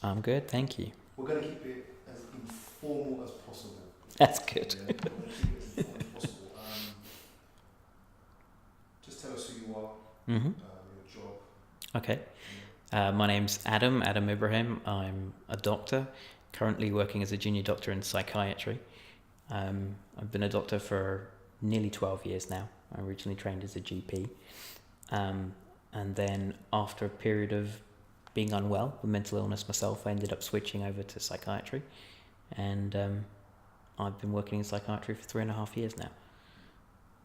I'm good, thank you. We're going to keep it as informal as possible. That's good. Yeah, we're going to keep it as informal as possible. Just tell us who you are, Mm-hmm. your job. Okay. My name's Adam Ibrahim. I'm a doctor, currently working as a junior doctor in psychiatry. I've been a doctor for nearly 12 years now. I originally trained as a GP. And then after a period of being unwell with mental illness myself, I ended up switching over to psychiatry. And I've been working in psychiatry for 3.5 years now.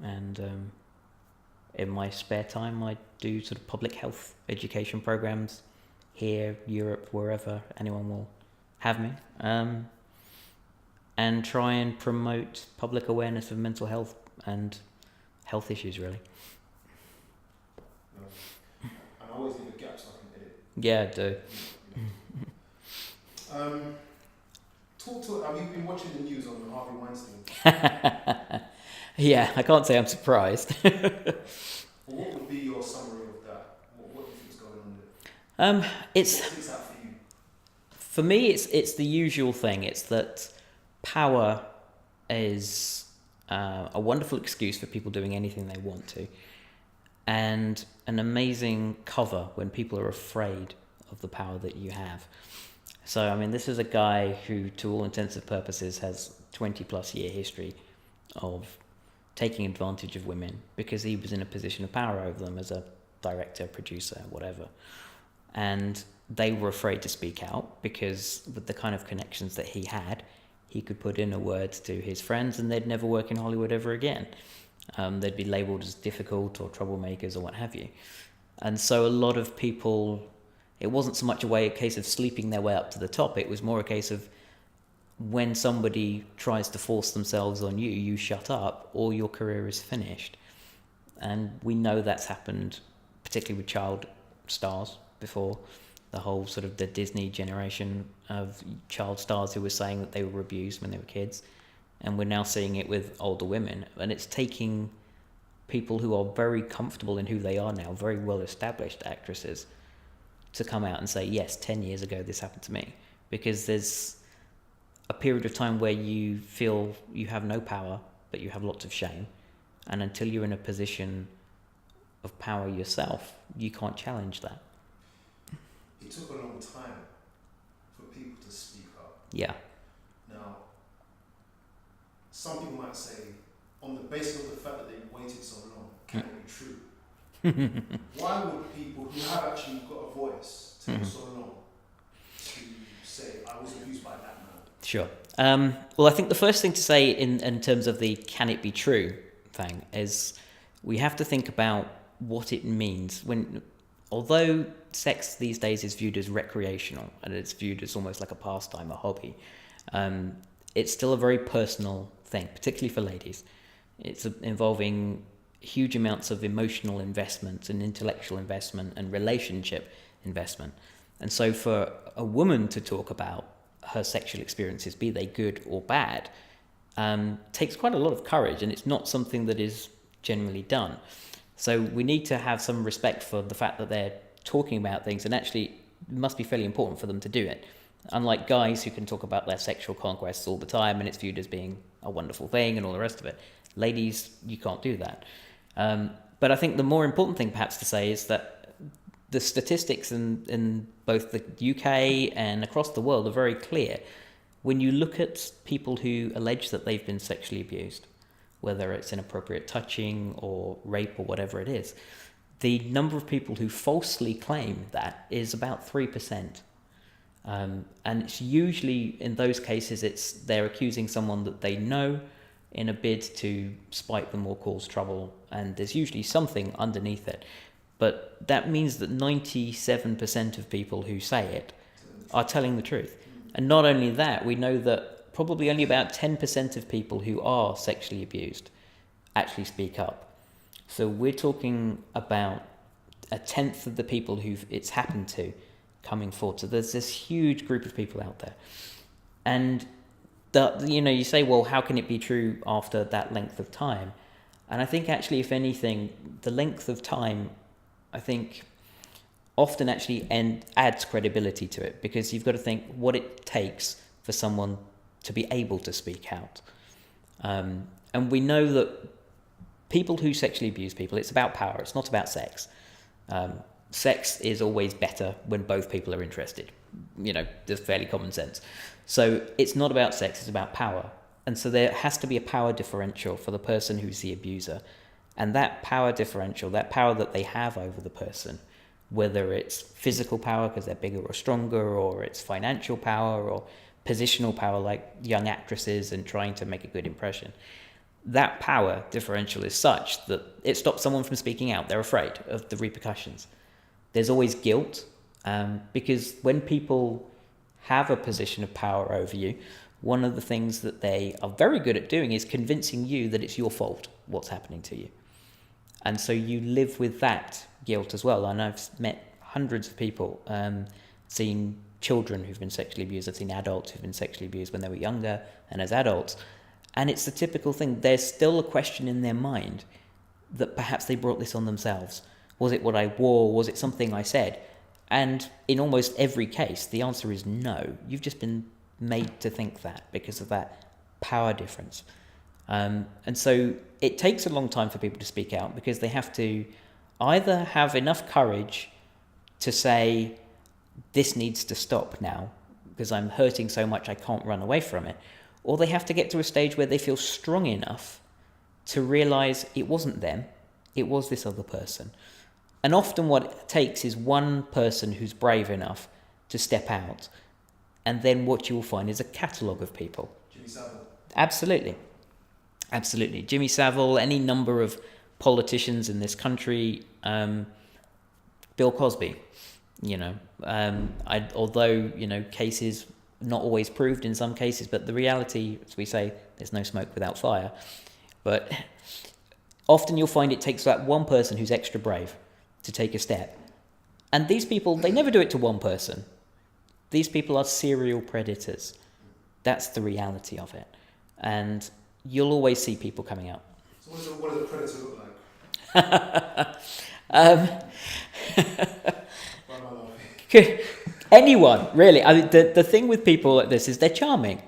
And in my spare time, I do sort of public health education programs here, Europe, wherever anyone will have me, and try and promote public awareness of mental health and health issues, really. And I always leave a gap so I can edit. Yeah, I do. Have you been watching the news on Harvey Weinstein? Yeah, I can't say I'm surprised. Well, what would be your summary of that? What do you think is going on there? It's What sticks out for you? for me. It's the usual thing. It's that power is a wonderful excuse for people doing anything they want to, and an amazing cover when people are afraid of the power that you have. So, I mean, this is a guy who, to all intents and purposes, has 20 plus year history of taking advantage of women because he was in a position of power over them as a director, producer, whatever. And they were afraid to speak out because with the kind of connections that he had, he could put in a word to his friends and they'd never work in Hollywood ever again. They'd be labelled as difficult or troublemakers or what have you. And so a lot of people, it wasn't so much a case of sleeping their way up to the top. It was more a case of when somebody tries to force themselves on you, you shut up or your career is finished. And we know that's happened, particularly with child stars before, the whole sort of the Disney generation of child stars who were saying that they were abused when they were kids. And we're now seeing it with older women. And it's taking people who are very comfortable in who they are now, very well established actresses, to come out and say, yes, 10 years ago this happened to me. Because there's a period of time where you feel you have no power, but you have lots of shame. And until you're in a position of power yourself, you can't challenge that. It took a long time for people to speak up. Yeah. Now, some people might say, on the basis of the fact that they waited so long, can it be true? Why would people who have actually got a voice take so long to say, I was abused by that man? Sure. Well, I think the first thing to say in terms of the can it be true thing is we have to think about what it means. Although sex these days is viewed as recreational and it's viewed as almost like a pastime, a hobby, it's still a very personal thing, particularly for ladies. It's involving huge amounts of emotional investment and intellectual investment and relationship investment. And so for a woman to talk about her sexual experiences, be they good or bad, takes quite a lot of courage, and it's not something that is generally done. So we need to have some respect for the fact that they're talking about things, and actually it must be fairly important for them to do it. Unlike guys who can talk about their sexual conquests all the time and it's viewed as being a wonderful thing and all the rest of it. Ladies, you can't do that. But I think the more important thing perhaps to say is that the statistics in both the UK and across the world are very clear. When you look at people who allege that they've been sexually abused, whether it's inappropriate touching or rape or whatever it is, the number of people who falsely claim that is about 3%. And it's usually, in those cases, they're accusing someone that they know in a bid to spite them or cause trouble, and there's usually something underneath it. But that means that 97% of people who say it are telling the truth. And not only that, we know that probably only about 10% of people who are sexually abused actually speak up. So we're talking about a tenth of the people who it's happened to coming forward. So there's this huge group of people out there. And you say, well, how can it be true after that length of time? And I think actually, if anything, the length of time, I think often actually adds credibility to it, because you've got to think what it takes for someone to be able to speak out. And we know that people who sexually abuse people, it's about power. It's not about sex. Sex is always better when both people are interested. There's fairly common sense. So it's not about sex, it's about power. And so there has to be a power differential for the person who's the abuser. And that power differential, that power that they have over the person, whether it's physical power because they're bigger or stronger, or it's financial power or positional power like young actresses and trying to make a good impression, that power differential is such that it stops someone from speaking out. They're afraid of the repercussions. There's always guilt, because when people have a position of power over you, one of the things that they are very good at doing is convincing you that it's your fault what's happening to you. And so you live with that guilt as well. And I've met hundreds of people, seen children who've been sexually abused. I've seen adults who've been sexually abused when they were younger and as adults. And it's the typical thing. There's still a question in their mind that perhaps they brought this on themselves. Was it what I wore? Was it something I said? And in almost every case, the answer is no. You've just been made to think that because of that power difference. And so it takes a long time for people to speak out, because they have to either have enough courage to say, this needs to stop now because I'm hurting so much I can't run away from it, or they have to get to a stage where they feel strong enough to realize it wasn't them, it was this other person. And often what it takes is one person who's brave enough to step out, and then what you will find is a catalogue of people. Jimmy Savile. Absolutely. Jimmy Savile, any number of politicians in this country, Bill Cosby, although, cases not always proved in some cases, but the reality, as we say, there's no smoke without fire. But often you'll find it takes that one person who's extra brave to take a step. And these people, they never do it to one person. These people are serial predators. That's the reality of it. And you'll always see people coming out. So what does a predator look like? Why am I laughing? Anyone, really. I mean, the thing with people like this is they're charming.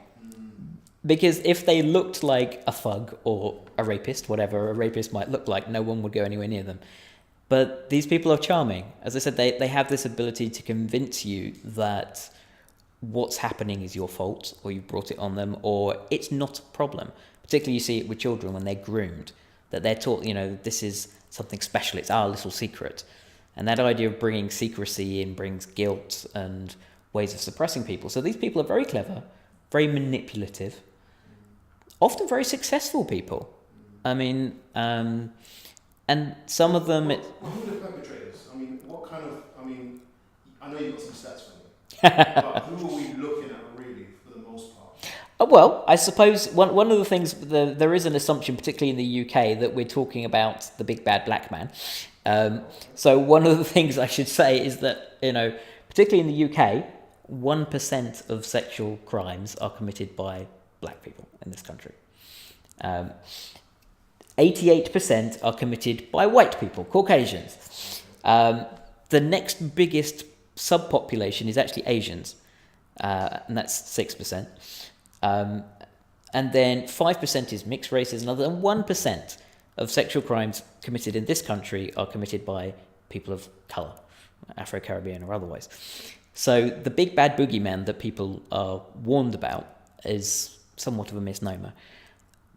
Because if they looked like a thug or a rapist, whatever a rapist might look like, no one would go anywhere near them. But these people are charming. As I said, they have this ability to convince you that what's happening is your fault, or you brought it on them, or it's not a problem. Particularly you see it with children when they're groomed, that they're taught, this is something special, it's our little secret. And that idea of bringing secrecy in brings guilt and ways of suppressing people. So these people are very clever, very manipulative, often very successful people. I mean, and some of them... Who are the perpetrators? I know you've got some stats for me. But who are we looking at really, for the most part? Well, I suppose one of the things, there is an assumption, particularly in the UK, that we're talking about the big bad black man. So one of the things I should say is that, particularly in the UK, 1% of sexual crimes are committed by black people in this country. 88% are committed by white people, Caucasians. The next biggest subpopulation is actually Asians, and that's 6%. And then 5% is mixed races, and other than 1% of sexual crimes committed in this country are committed by people of colour, Afro-Caribbean or otherwise. So the big bad boogeyman that people are warned about is somewhat of a misnomer.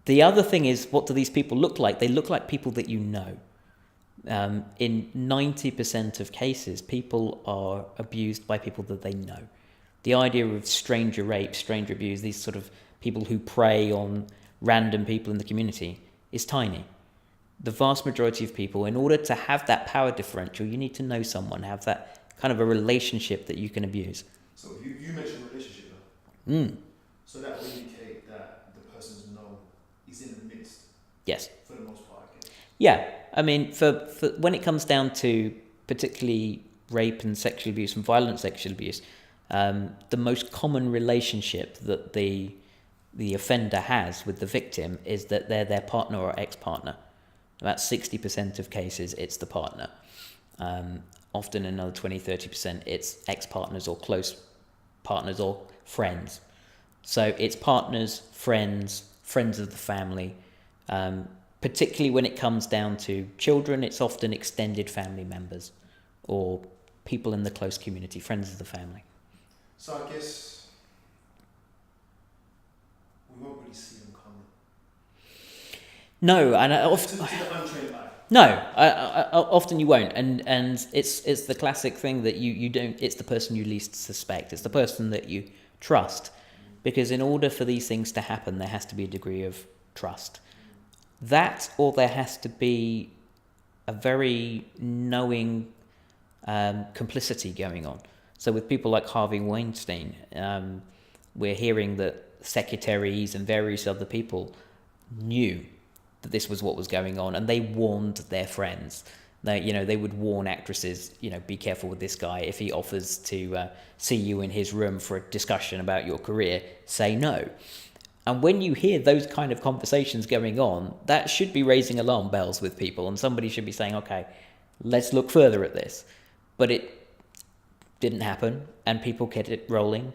The other thing is, what do these people look like? They look like people that you know. In 90% of cases, people are abused by people that they know. The idea of stranger rape, stranger abuse, these sort of people who prey on random people in the community is tiny. The vast majority of people, in order to have that power differential, you need to know someone, have that kind of a relationship that you can abuse. So you mentioned relationship now. So that would indicate that the person's known is in the midst. Yes. For the most part, I guess. Yeah. I mean, for when it comes down to particularly rape and sexual abuse and violent sexual abuse, the most common relationship that the offender has with the victim is that they're their partner or ex-partner. About 60% of cases, it's the partner. often another 20-30% it's ex-partners or close partners or friends. So it's partners, friends of the family. Particularly when it comes down to children, it's often extended family members or people in the close community, friends of the family. So I guess we won't really see them coming. No, and To the untrained eye. no, often you won't, and it's the classic thing that you don't. It's the person you least suspect. It's the person that you trust, because in order for these things to happen, there has to be a degree of trust. That, or there has to be a very knowing complicity going on. So with people like Harvey Weinstein, we're hearing that secretaries and various other people knew that this was what was going on, and they warned their friends. They would warn actresses, be careful with this guy. If he offers to see you in his room for a discussion about your career, say no. And when you hear those kind of conversations going on, that should be raising alarm bells with people, and somebody should be saying, okay, let's look further at this. But it didn't happen, and people kept it rolling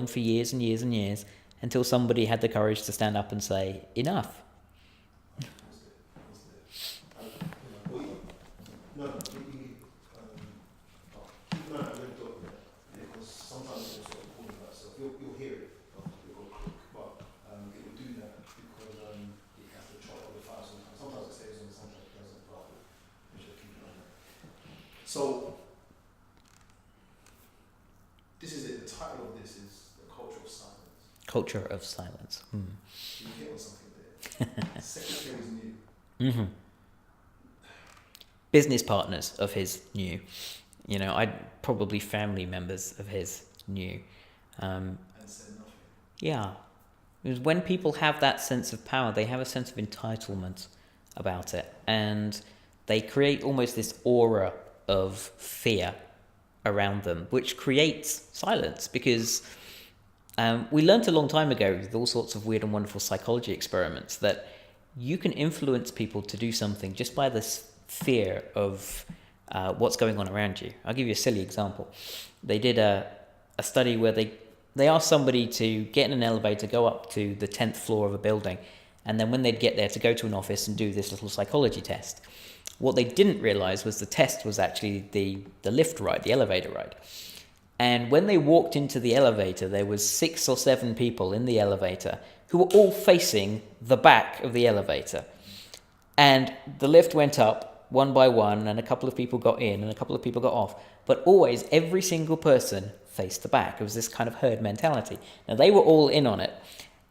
for years and years and years, until somebody had the courage to stand up and say, enough. Because sometimes it's sort of calling about stuff. You'll hear it, it'll go quick, but it will do that because it has to chop up the file sometimes. Sometimes it stays on, sometimes it doesn't, but we should keep it on that. So, this is it. The title of this is The Culture of Silence. Culture of silence. You hit on something there. Secretaries knew. Mm-hmm. Business partners of his knew. Probably family members of his knew. And said nothing. Yeah. Because when people have that sense of power, they have a sense of entitlement about it. And they create almost this aura of fear around them, which creates silence. Because we learned a long time ago, with all sorts of weird and wonderful psychology experiments, that you can influence people to do something just by this fear of what's going on around you. I'll give you a silly example. They did a study where they asked somebody to get in an elevator, go up to the 10th floor of a building, and then when they'd get there, to go to an office and do this little psychology test. What they didn't realize was the test was actually the lift ride, the elevator ride. And when they walked into the elevator, there was 6 or 7 people in the elevator who were all facing the back of the elevator. And the lift went up one by one, and a couple of people got in and a couple of people got off. But always, every single person faced the back. It was this kind of herd mentality. Now, they were all in on it.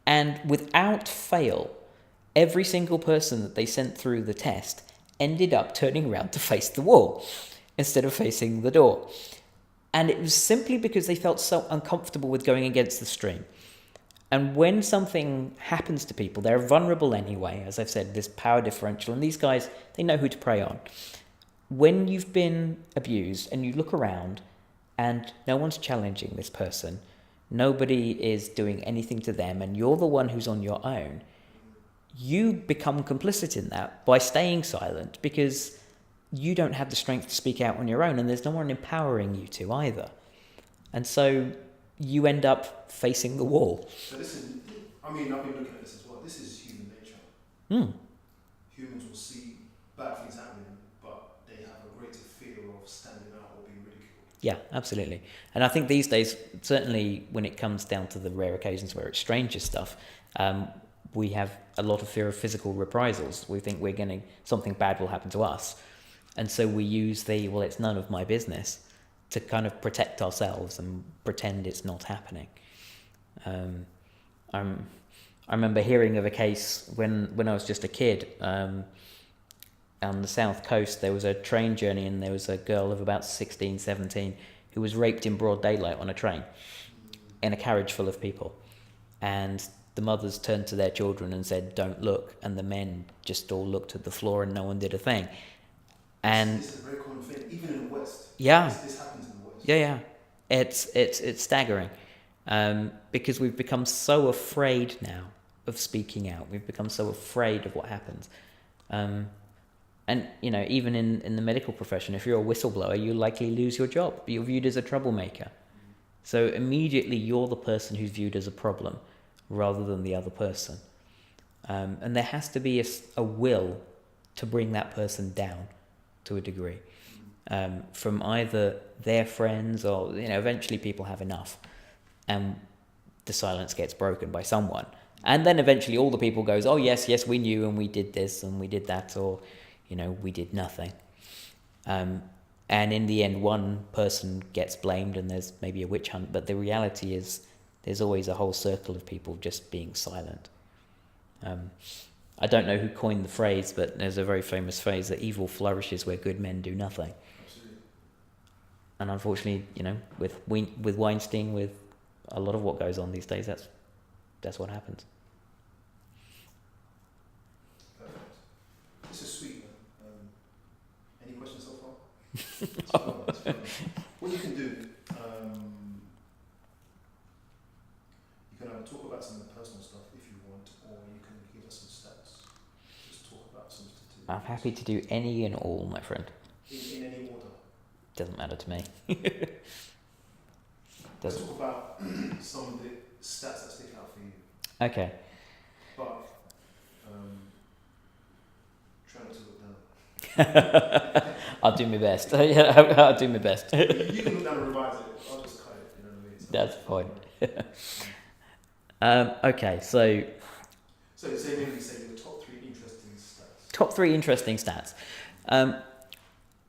And without fail, every single person that they sent through the test ended up turning around to face the wall instead of facing the door. And it was simply because they felt so uncomfortable with going against the stream. And when something happens to people, they're vulnerable anyway. As I've said, this power differential. And these guys, they know who to prey on. When you've been abused and you look around and no one's challenging this person, nobody is doing anything to them, and you're the one who's on your own, you become complicit in that by staying silent, because you don't have the strength to speak out on your own, and there's no one empowering you to either. And so you end up facing the wall. So I've been looking at this as well. This is human nature. Humans will see bad things happening, but they have a greater fear of standing out or being ridiculed. Yeah, absolutely. And I think these days, certainly when it comes down to the rare occasions where it's stranger stuff, we have a lot of fear of physical reprisals. We think something bad will happen to us. And so we use it's none of my business to kind of protect ourselves and pretend it's not happening. I remember hearing of a case when I was just a kid. On the south coast, there was a train journey, and there was a girl of about 16, 17 who was raped in broad daylight on a train in a carriage full of people. And the mothers turned to their children and said, "Don't look." And the men just all looked at the floor and no one did a thing. And this is a very common thing, even in the West. Yeah. This happens in the West. Yeah. It's staggering. Because we've become so afraid now of speaking out. We've become so afraid of what happens. And, even in the medical profession, if you're a whistleblower, you likely lose your job. You're viewed as a troublemaker. So immediately you're the person who's viewed as a problem rather than the other person. And there has to be a will to bring that person down to a degree. From either their friends or, eventually people have enough. And the silence gets broken by someone. And then eventually all the people goes, oh, yes, we knew and we did this and we did that, or, we did nothing. And in the end, one person gets blamed and there's maybe a witch hunt. But the reality is there's always a whole circle of people just being silent. I don't know who coined the phrase, but there's a very famous phrase that evil flourishes where good men do nothing. Absolutely. And unfortunately, with Weinstein, with a lot of what goes on these days, that's what happens. Perfect. This is sweet, man. Any questions so far? It's fun. What you can do, you can talk about some of the personal stuff if you want, or you can give us some stats. Just talk about some statistics. I'm happy to do any and all, my friend. In any order. Doesn't matter to me. Let's talk about some of the stats that stick out for you. Okay. But try not to look down. I'll do my best. I'll do my best. You can look down and revise it. I'll just cut it. You know what I mean? That's fine. Okay, so say maybe say the top 3 interesting stats. top 3 interesting stats.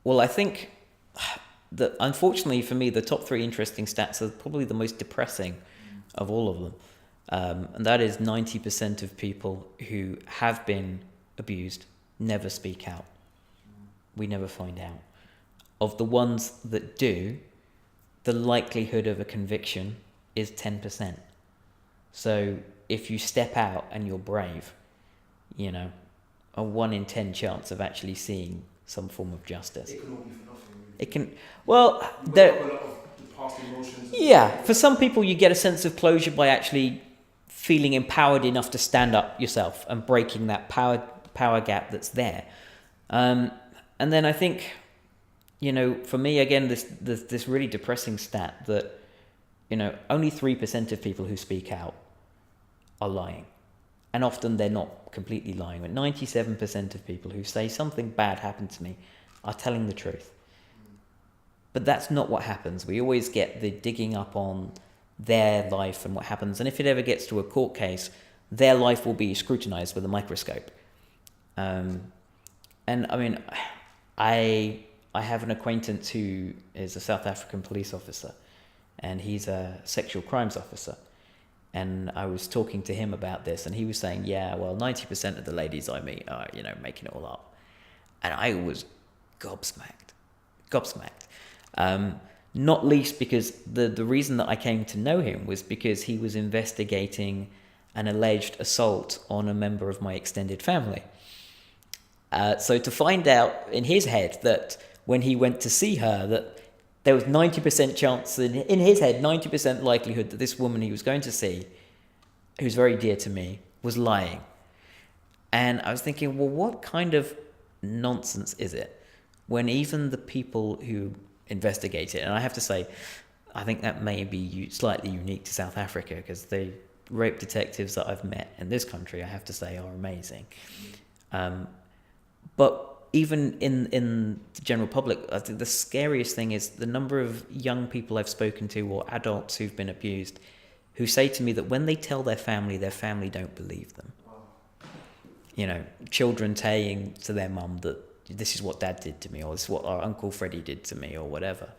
Well, I think that unfortunately for me, the top 3 interesting stats are probably the most depressing of all of them. And that is 90% of people who have been abused never speak out. We never find out. Of the ones that do, the likelihood of a conviction is 10%. So if you step out and you're brave, a 1 in 10 chance of actually seeing some form of justice. It can all be for nothing. Really. It can, well, you there. wake up a lot of the past emotions. Yeah, for some people you get a sense of closure by actually feeling empowered enough to stand up yourself and breaking that power gap that's there. And then I think, for me again, this really depressing stat that, only 3% of people who speak out are lying. And often they're not completely lying, but 97% of people who say something bad happened to me are telling the truth. But that's not what happens. We always get the digging up on their life and what happens. And if it ever gets to a court case, their life will be scrutinized with a microscope. And I mean, I have an acquaintance who is a South African police officer, and he's a sexual crimes officer. And I was talking to him about this, and he was saying, 90% of the ladies I meet are, making it all up. And I was gobsmacked. Not least because the reason that I came to know him was because he was investigating an alleged assault on a member of my extended family. So to find out in his head that when he went to see her, that there was 90% chance, in his head, 90% likelihood that this woman he was going to see, who's very dear to me, was lying. And I was thinking, well, what kind of nonsense is it when even the people who investigate it, and I have to say, I think that may be slightly unique to South Africa, because the rape detectives that I've met in this country, I have to say, are amazing. But even in the general public, I think the scariest thing is the number of young people I've spoken to, or adults who've been abused, who say to me that when they tell their family don't believe them. Wow. Children saying to their mum that this is what dad did to me, or this is what our Uncle Freddie did to me, or whatever.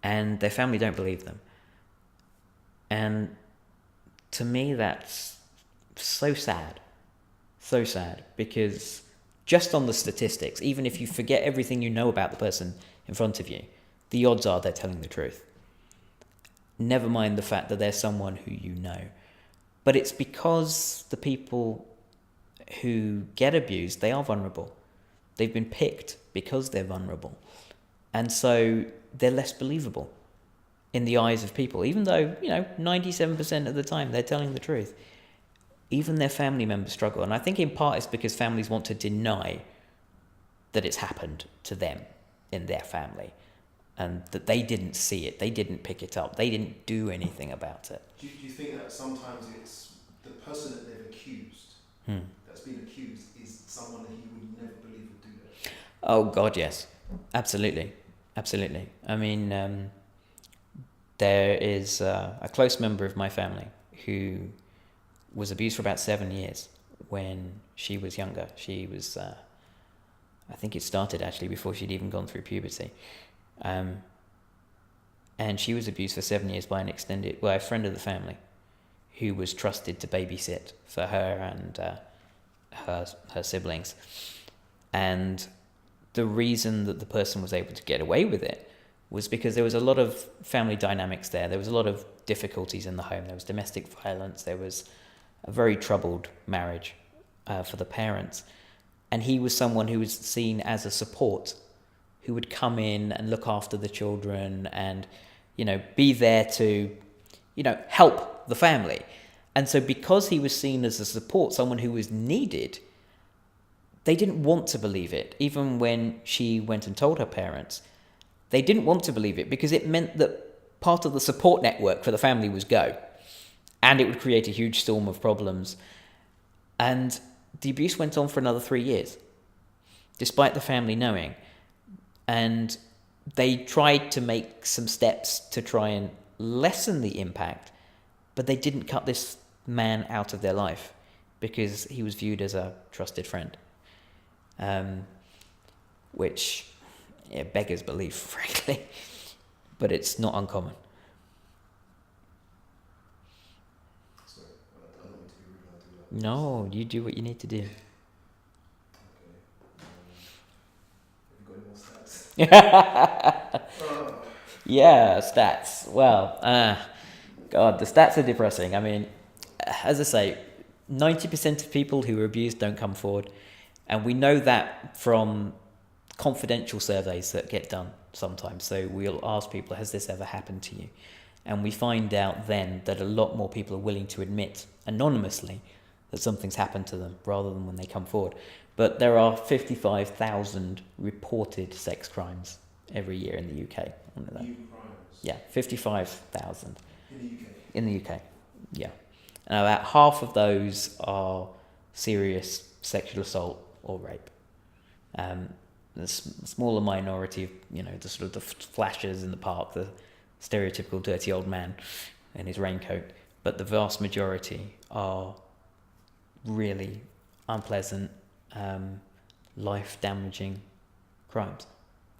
And their family don't believe them. And to me, that's so sad. So sad, because just on the statistics, even if you forget everything you know about the person in front of you, the odds are they're telling the truth. Never mind the fact that they're someone who you know. But it's because the people who get abused, they are vulnerable. They've been picked because they're vulnerable. And so they're less believable in the eyes of people, even though, 97% of the time they're telling the truth. Even their family members struggle. And I think in part it's because families want to deny that it's happened to them in their family, and that they didn't see it, they didn't pick it up, they didn't do anything about it. Do you think that sometimes it's the person that they've accused, that's been accused, is someone that he would never believe would do that? Oh God, yes, absolutely. I mean, there is a close member of my family who was abused for about 7 years when she was younger. She was, I think it started actually before she'd even gone through puberty. And she was abused for 7 years by a friend of the family who was trusted to babysit for her and her siblings. And the reason that the person was able to get away with it was because there was a lot of family dynamics there. There was a lot of difficulties in the home. There was domestic violence. There was a very troubled marriage for the parents. And he was someone who was seen as a support, who would come in and look after the children and, be there to, help the family. And so because he was seen as a support, someone who was needed, they didn't want to believe it. Even when she went and told her parents, they didn't want to believe it because it meant that part of the support network for the family was go. And it would create a huge storm of problems. And the abuse went on for another 3 years, despite the family knowing. And they tried to make some steps to try and lessen the impact, but they didn't cut this man out of their life because he was viewed as a trusted friend. Which beggars belief, frankly, but it's not uncommon. Sorry, I don't want to be rude, I'll do that. No, you do what you need to do. Okay. Have you got any more stats? Yeah, stats. Well, God, the stats are depressing. I mean, as I say, 90% of people who are abused don't come forward. And we know that from confidential surveys that get done sometimes. So we'll ask people, has this ever happened to you? And we find out then that a lot more people are willing to admit anonymously that something's happened to them rather than when they come forward. But there are 55,000 reported sex crimes every year in the UK. New crimes? Yeah, 55,000. In the UK? In the UK, yeah. And about half of those are serious sexual assault or rape. The smaller minority, the sort of the flashes in the park, the stereotypical dirty old man in his raincoat. But the vast majority are really unpleasant, life-damaging crimes.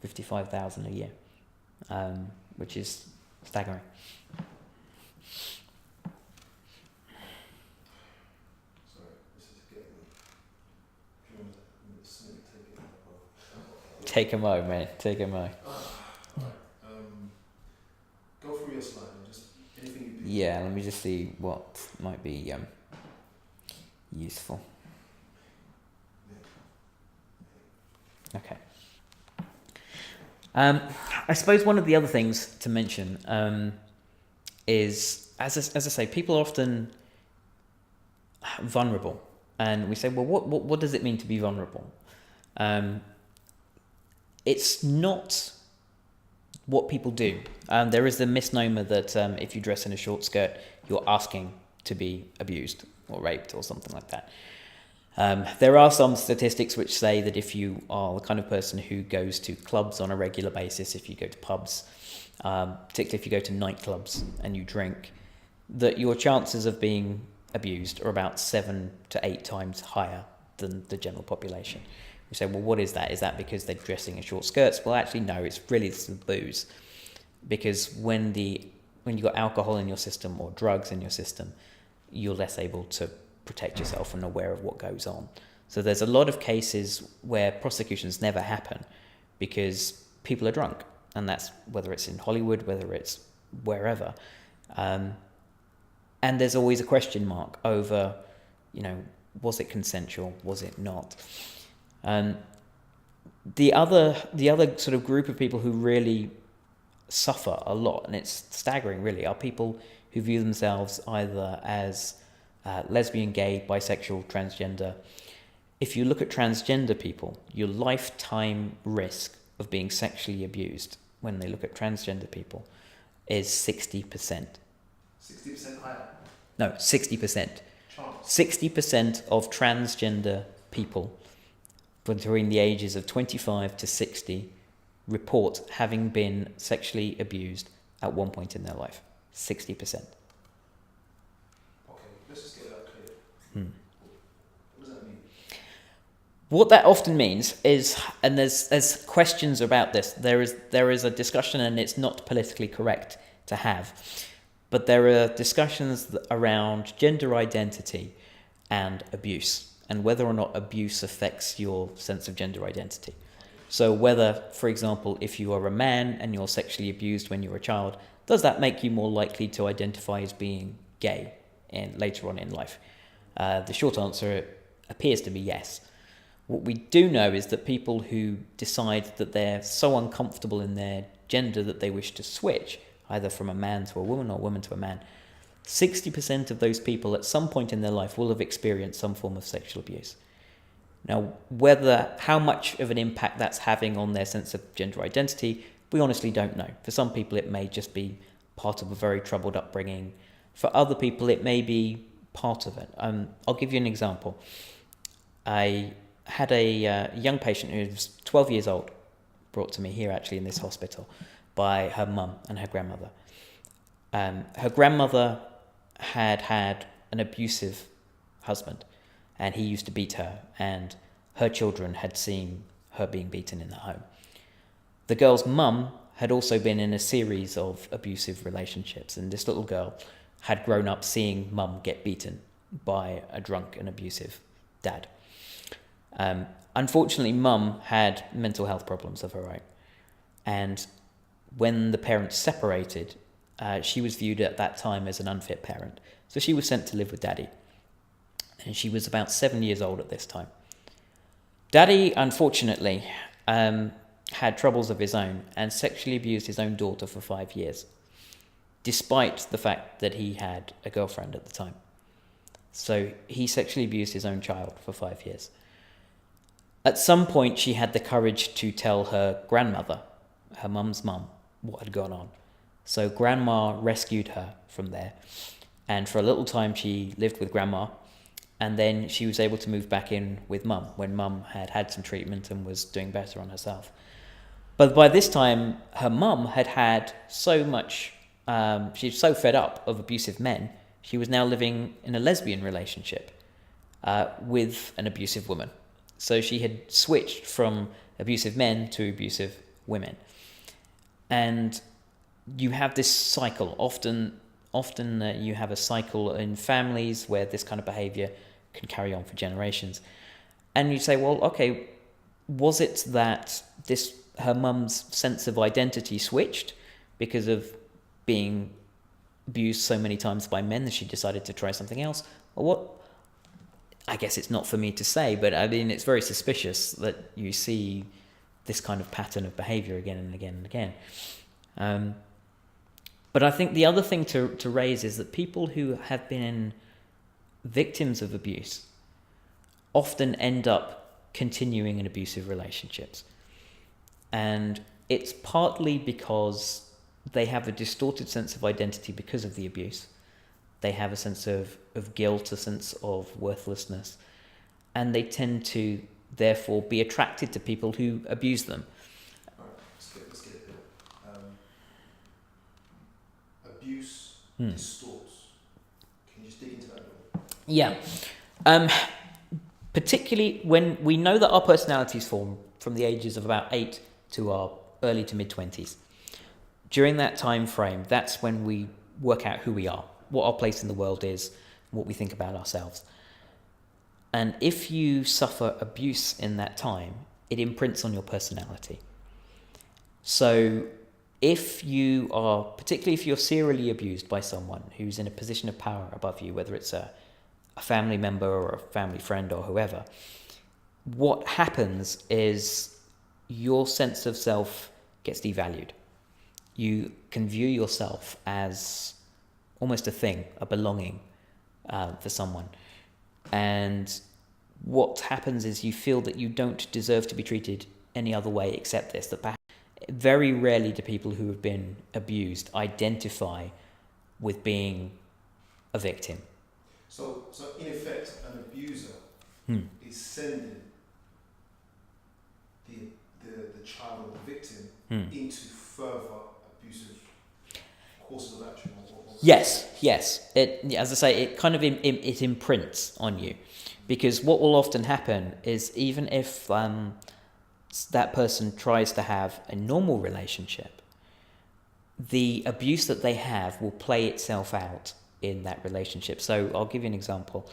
55,000 a year, which is staggering. Take a mo, man. Take a mo. Alright. Go through your slide and just anything you pick. Yeah, let me just see what might be useful. Okay. I suppose one of the other things to mention is, as I say, people are often vulnerable, and we say, well, what does it mean to be vulnerable? It's not what people do. There is the misnomer that if you dress in a short skirt, you're asking to be abused or raped or something like that. There are some statistics which say that if you are the kind of person who goes to clubs on a regular basis, if you go to pubs, particularly if you go to nightclubs and you drink, that your chances of being abused are about 7 to 8 times higher than the general population. We say, well, what is that? Is that because they're dressing in short skirts? Well, actually, no, it's really the booze. Because when you've got alcohol in your system or drugs in your system, you're less able to protect yourself and aware of what goes on. So there's a lot of cases where prosecutions never happen because people are drunk. And that's whether it's in Hollywood, whether it's wherever. And there's always a question mark over, was it consensual? Was it not? The other sort of group of people who really suffer a lot, and it's staggering really, are people who view themselves either as lesbian, gay, bisexual, transgender, if you look at transgender people, your lifetime risk of being sexually abused when they look at transgender people is 60%. 60% higher No, 60%. chance. 60% of transgender people between the ages of 25 to 60 report having been sexually abused at one point in their life. 60%. Okay, let's just get that clear. What does that mean? What that often means is, and there's questions about this. There is a discussion, and it's not politically correct to have, but there are discussions around gender identity and abuse, and whether or not abuse affects your sense of gender identity. So whether, for example, if you are a man and you're sexually abused when you're a child, does that make you more likely to identify as being gay later on in life? The short answer appears to be yes. What we do know is that people who decide that they're so uncomfortable in their gender that they wish to switch, either from a man to a woman or a woman to a man, 60% of those people at some point in their life will have experienced some form of sexual abuse. Now, how much of an impact that's having on their sense of gender identity, we honestly don't know. For some people, it may just be part of a very troubled upbringing. For other people, it may be part of it. I'll give you an example. I had a young patient who was 12 years old, brought to me here actually in this hospital, by her mum and her grandmother. Her grandmother had an abusive husband, and he used to beat her, and her children had seen her being beaten in the home. The girl's mum had also been in a series of abusive relationships, and this little girl had grown up seeing mum get beaten by a drunk and abusive dad. Unfortunately, mum had mental health problems of her own, and when the parents separated, she was viewed at that time as an unfit parent, so she was sent to live with daddy. And she was about 7 years old at this time. Daddy, unfortunately, had troubles of his own and sexually abused his own daughter for 5 years, despite the fact that he had a girlfriend at the time. So he sexually abused his own child for 5 years. At some point, she had the courage to tell her grandmother, her mum's mum, what had gone on. So grandma rescued her from there, and for a little time she lived with grandma. And then she was able to move back in with mum when mum had had some treatment and was doing better on herself. But by this time, her mum had had so much, she was so fed up of abusive men, she was now living in a lesbian relationship with an abusive woman. So she had switched from abusive men to abusive women. And you have this cycle. Often you have a cycle in families where this kind of behavior can carry on for generations. And you say, well, okay, was it that her mum's sense of identity switched because of being abused so many times by men that she decided to try something else? Or what? I guess it's not for me to say, but I mean, it's very suspicious that you see this kind of pattern of behavior again and again and again. But I think the other thing to raise is that people who have been victims of abuse often end up continuing in abusive relationships. And it's partly because they have a distorted sense of identity because of the abuse. They have a sense of guilt, a sense of worthlessness, and they tend to therefore be attracted to people who abuse them. All right, let's get it there. Abuse distorts. Can you just dig into that a little? Yeah. Particularly when we know that our personalities form from the ages of about 8 to our early to mid-20s. During that time frame, that's when we work out who we are, what our place in the world is, what we think about ourselves. And if you suffer abuse in that time, it imprints on your personality. So if you are, particularly if you're serially abused by someone who's in a position of power above you, whether it's a family member or a family friend or whoever, what happens is your sense of self gets devalued. You can view yourself as almost a thing, a belonging for someone. And what happens is you feel that you don't deserve to be treated any other way except this. That very rarely do people who have been abused identify with being a victim. So in effect, an abuser is sending the child or the victim into further abusive courses of action. Yes. As I say, it kind of it imprints on you, because what will often happen is, even if that person tries to have a normal relationship, the abuse that they have will play itself out in that relationship. So I'll give you an example.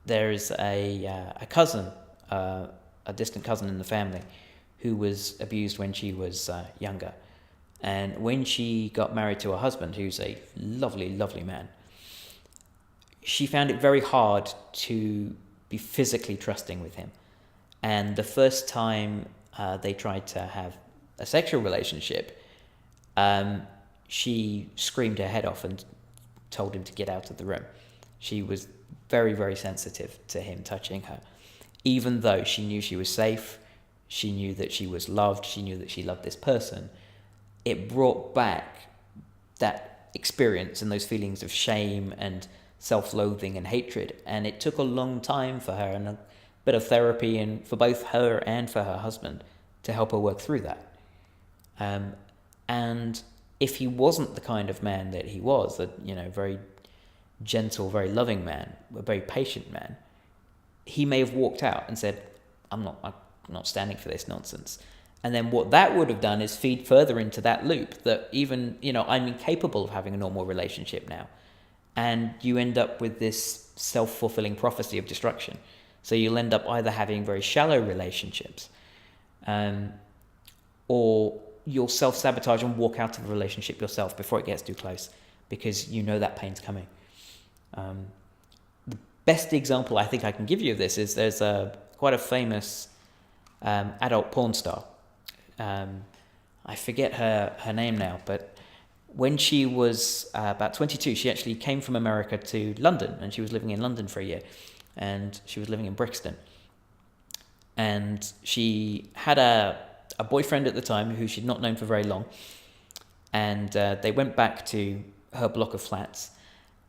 There is a cousin, a distant cousin in the family, who was abused when she was younger. And when she got married to her husband, who's a lovely, lovely man, she found it very hard to be physically trusting with him. And the first time they tried to have a sexual relationship, she screamed her head off and told him to get out of the room. She was very, very sensitive to him touching her, even though she knew she was safe, she knew that she was loved, she knew that she loved this person. It brought back that experience and those feelings of shame and self-loathing and hatred. And it took a long time for her, and a bit of therapy, and for both her and for her husband, to help her work through that. And if he wasn't the kind of man that he was, a very gentle, very loving man, a very patient man, he may have walked out and said, I'm not standing for this nonsense. And then what that would have done is feed further into that loop that even, I'm incapable of having a normal relationship now. And you end up with this self-fulfilling prophecy of destruction. So you'll end up either having very shallow relationships, or you'll self-sabotage and walk out of a relationship yourself before it gets too close, because you know that pain's coming. The best example I think I can give you of this is there's quite a famous adult porn star. I forget her name now, but when she was about 22, she actually came from America to London, and she was living in London for a year, and she was living in Brixton. And she had a boyfriend at the time who she'd not known for very long, and they went back to her block of flats,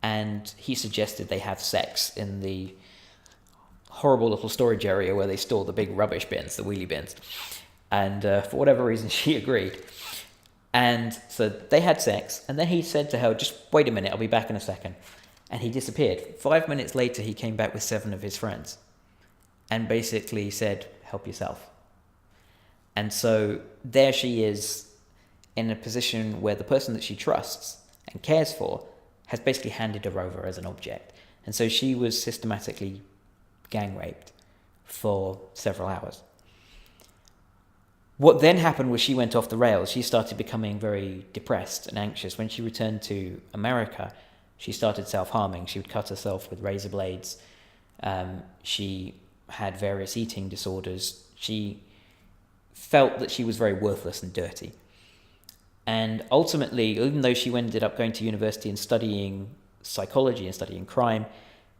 and he suggested they have sex in the horrible little storage area where they store the big rubbish bins, the wheelie bins. And for whatever reason, she agreed. And so they had sex, and then he said to her, just wait a minute, I'll be back in a second. And he disappeared. 5 minutes later, he came back with 7 of his friends and basically said, help yourself. And so there she is in a position where the person that she trusts and cares for has basically handed her over as an object. And so she was systematically gang raped for several hours. What then happened was she went off the rails. She started becoming very depressed and anxious. When she returned to America, she started self-harming. She would cut herself with razor blades. She had various eating disorders. She felt that she was very worthless and dirty. And ultimately, even though she ended up going to university and studying psychology and studying crime,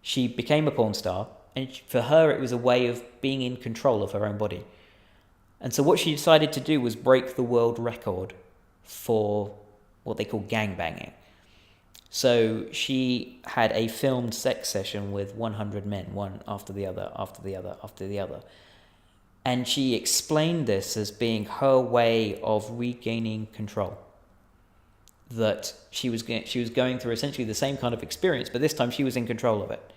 she became a porn star. And for her, it was a way of being in control of her own body. And so what she decided to do was break the world record for what they call gangbanging. So she had a filmed sex session with 100 men, one after the other, after the other, after the other. And she explained this as being her way of regaining control. That she was going through essentially the same kind of experience, but this time she was in control of it.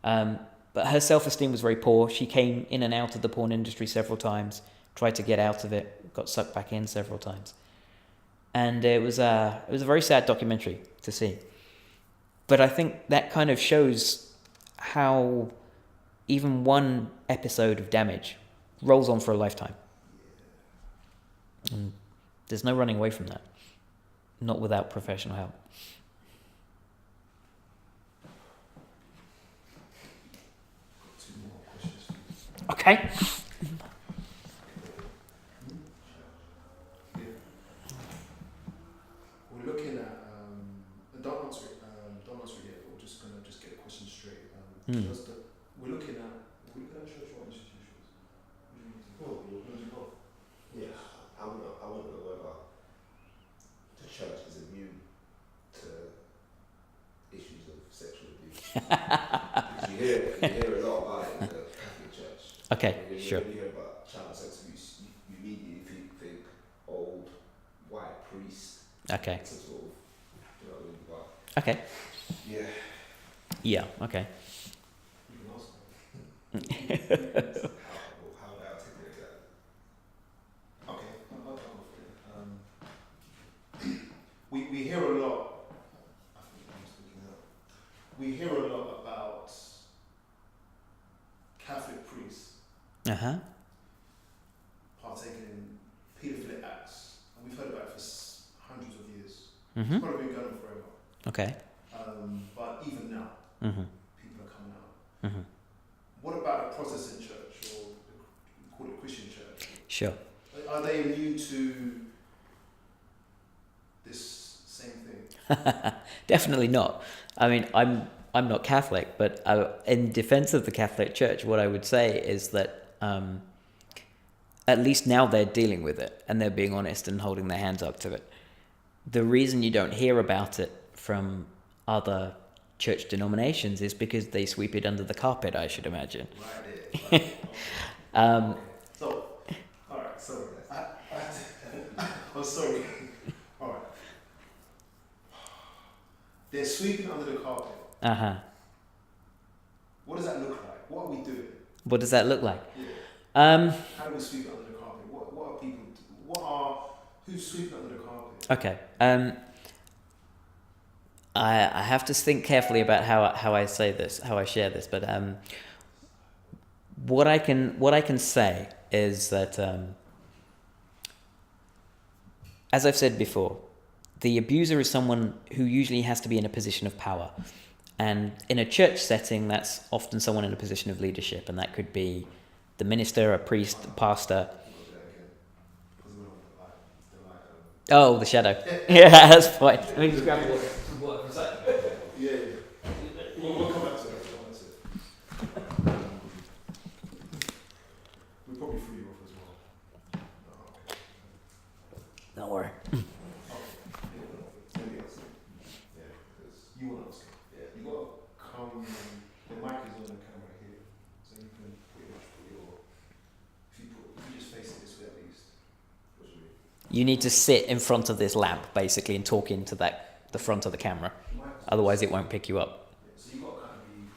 But her self-esteem was very poor. She came in and out of the porn industry several times, tried to get out of it, got sucked back in several times. And it was a very sad documentary to see. But I think that kind of shows how even one episode of damage rolls on for a lifetime. And there's no running away from that, not without professional help. Okay. We're looking at don't answer it yet. We're just gonna get a question straight. Does the Because you hear a lot about it in the Catholic Church. Okay, When sure. you hear about child sex abuse, you immediately think old white priest. Okay. To sort of, you know what I mean? Okay. Yeah. Yeah. Okay. You can ask How would I articulate that? Okay, I'll go for it. We hear a lot. I think I'm speaking out. We hear a lot about Catholic priests partaking in paedophilic acts, and we've heard about it for hundreds of years. It's probably been going on forever. Okay. But even now, people are coming out. Mm-hmm. What about a Protestant church, or we call it Christian church? Sure. Are they immune to this same thing? Definitely not. I mean, I'm not Catholic, but in defense of the Catholic Church, what I would say is that at least now they're dealing with it and they're being honest and holding their hands up to it. The reason you don't hear about it from other church denominations is because they sweep it under the carpet, I should imagine. Right there. Okay. So, all right. So, oh, sorry. All right. They're sweeping under the carpet. What does that look like? What are we doing? What does that look like? Yeah. How do we sweep it under the carpet? What are people? Who's sweeping under the carpet? Okay. I have to think carefully about how I say this, how I share this, but what I can say is that as I've said before, the abuser is someone who usually has to be in a position of power. And in a church setting, that's often someone in a position of leadership, and that could be the minister, a priest, a pastor. Oh, the shadow. Yeah, that's fine. Let me just grab water. Some water for a sec. Yeah. We'll come back to that. We probably threw you off as well. Don't worry. You want to ask? Yeah. You got to come. The mic is on the camera here, so you can pretty much put your. If you just face it this way at least. What do you mean? You need to sit in front of this lamp, basically, and talk into the front of the camera. Otherwise, it won't pick you up. Yeah, so you've got to kind of be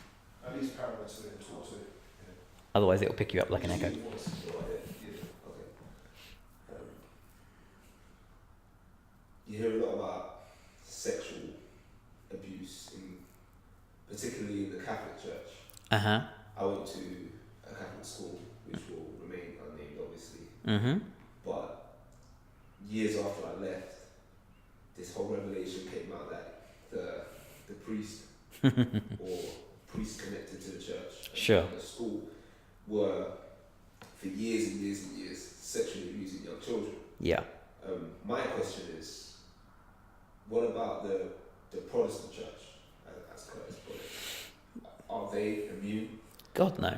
at least parallel to it and talk to it. Yeah. Otherwise, it'll pick you up like an echo. You hear a lot about sexual abuse, particularly in the Catholic Church. I went to a Catholic school, which will remain unnamed, obviously. But years after I left, this whole revelation came out that the priest or priests connected to the church and the school were, for years and years and years, sexually abusing young children. Yeah. My question is, what about the Protestant church, as Curtis put it? Are they immune? God, no.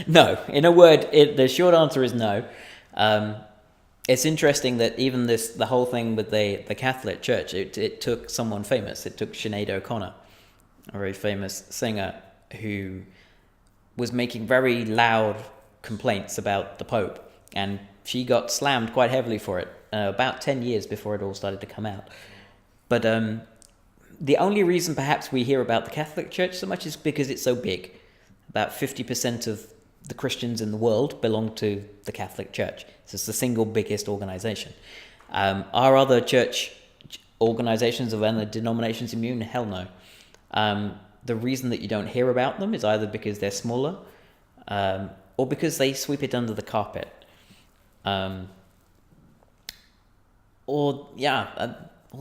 No. In a word, the short answer is no. It's interesting that even the whole thing with the Catholic Church, it took someone famous. It took Sinead O'Connor, a very famous singer, who was making very loud complaints about the Pope, and she got slammed quite heavily for it about 10 years before it all started to come out. But the only reason perhaps we hear about the Catholic Church so much is because it's so big. About 50% of the Christians in the world belong to the Catholic Church. So it's the single biggest organization. Are other church organizations of other denominations immune? Hell no. The reason that you don't hear about them is either because they're smaller or because they sweep it under the carpet. Or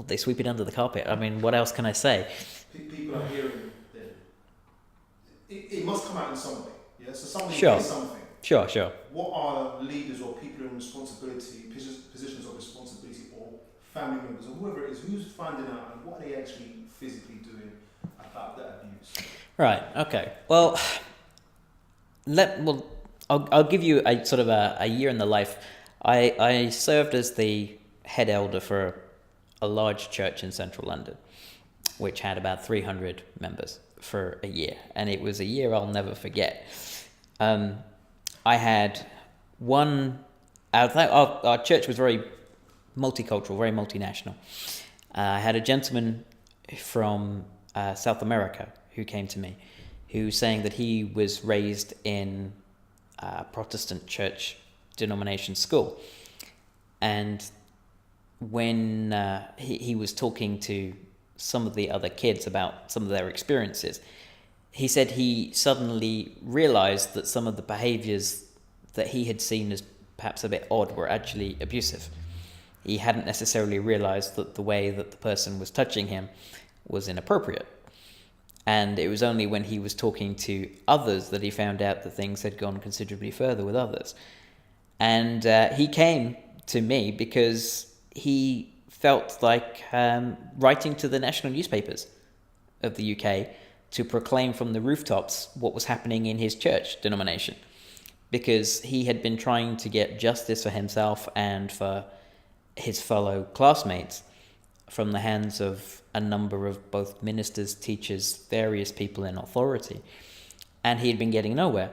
they sweep it under the carpet. I mean, what else can I say? People are hearing that it must come out in some way. Yeah, so somebody Sure. hears something. Sure. What are leaders or people in responsibility, positions of responsibility, or family members, or whoever it is, who's finding out, and what are they actually physically doing about that abuse? Right. Okay. Well, I'll give you a sort of a year in the life. I served as the head elder for a large church in central London, which had about 300 members for a year. And it was a year I'll never forget. I had our church was very multicultural, very multinational. I had a gentleman from South America who came to me, who was saying that he was raised in a Protestant church denomination school. And when he was talking to some of the other kids about some of their experiences, he said he suddenly realized that some of the behaviors that he had seen as perhaps a bit odd were actually abusive. He hadn't necessarily realized that the way that the person was touching him was inappropriate. And it was only when he was talking to others that he found out that things had gone considerably further with others. And he came to me because he felt like writing to the national newspapers of the UK to proclaim from the rooftops what was happening in his church denomination, because he had been trying to get justice for himself and for his fellow classmates from the hands of a number of both ministers, teachers, various people in authority, and he had been getting nowhere.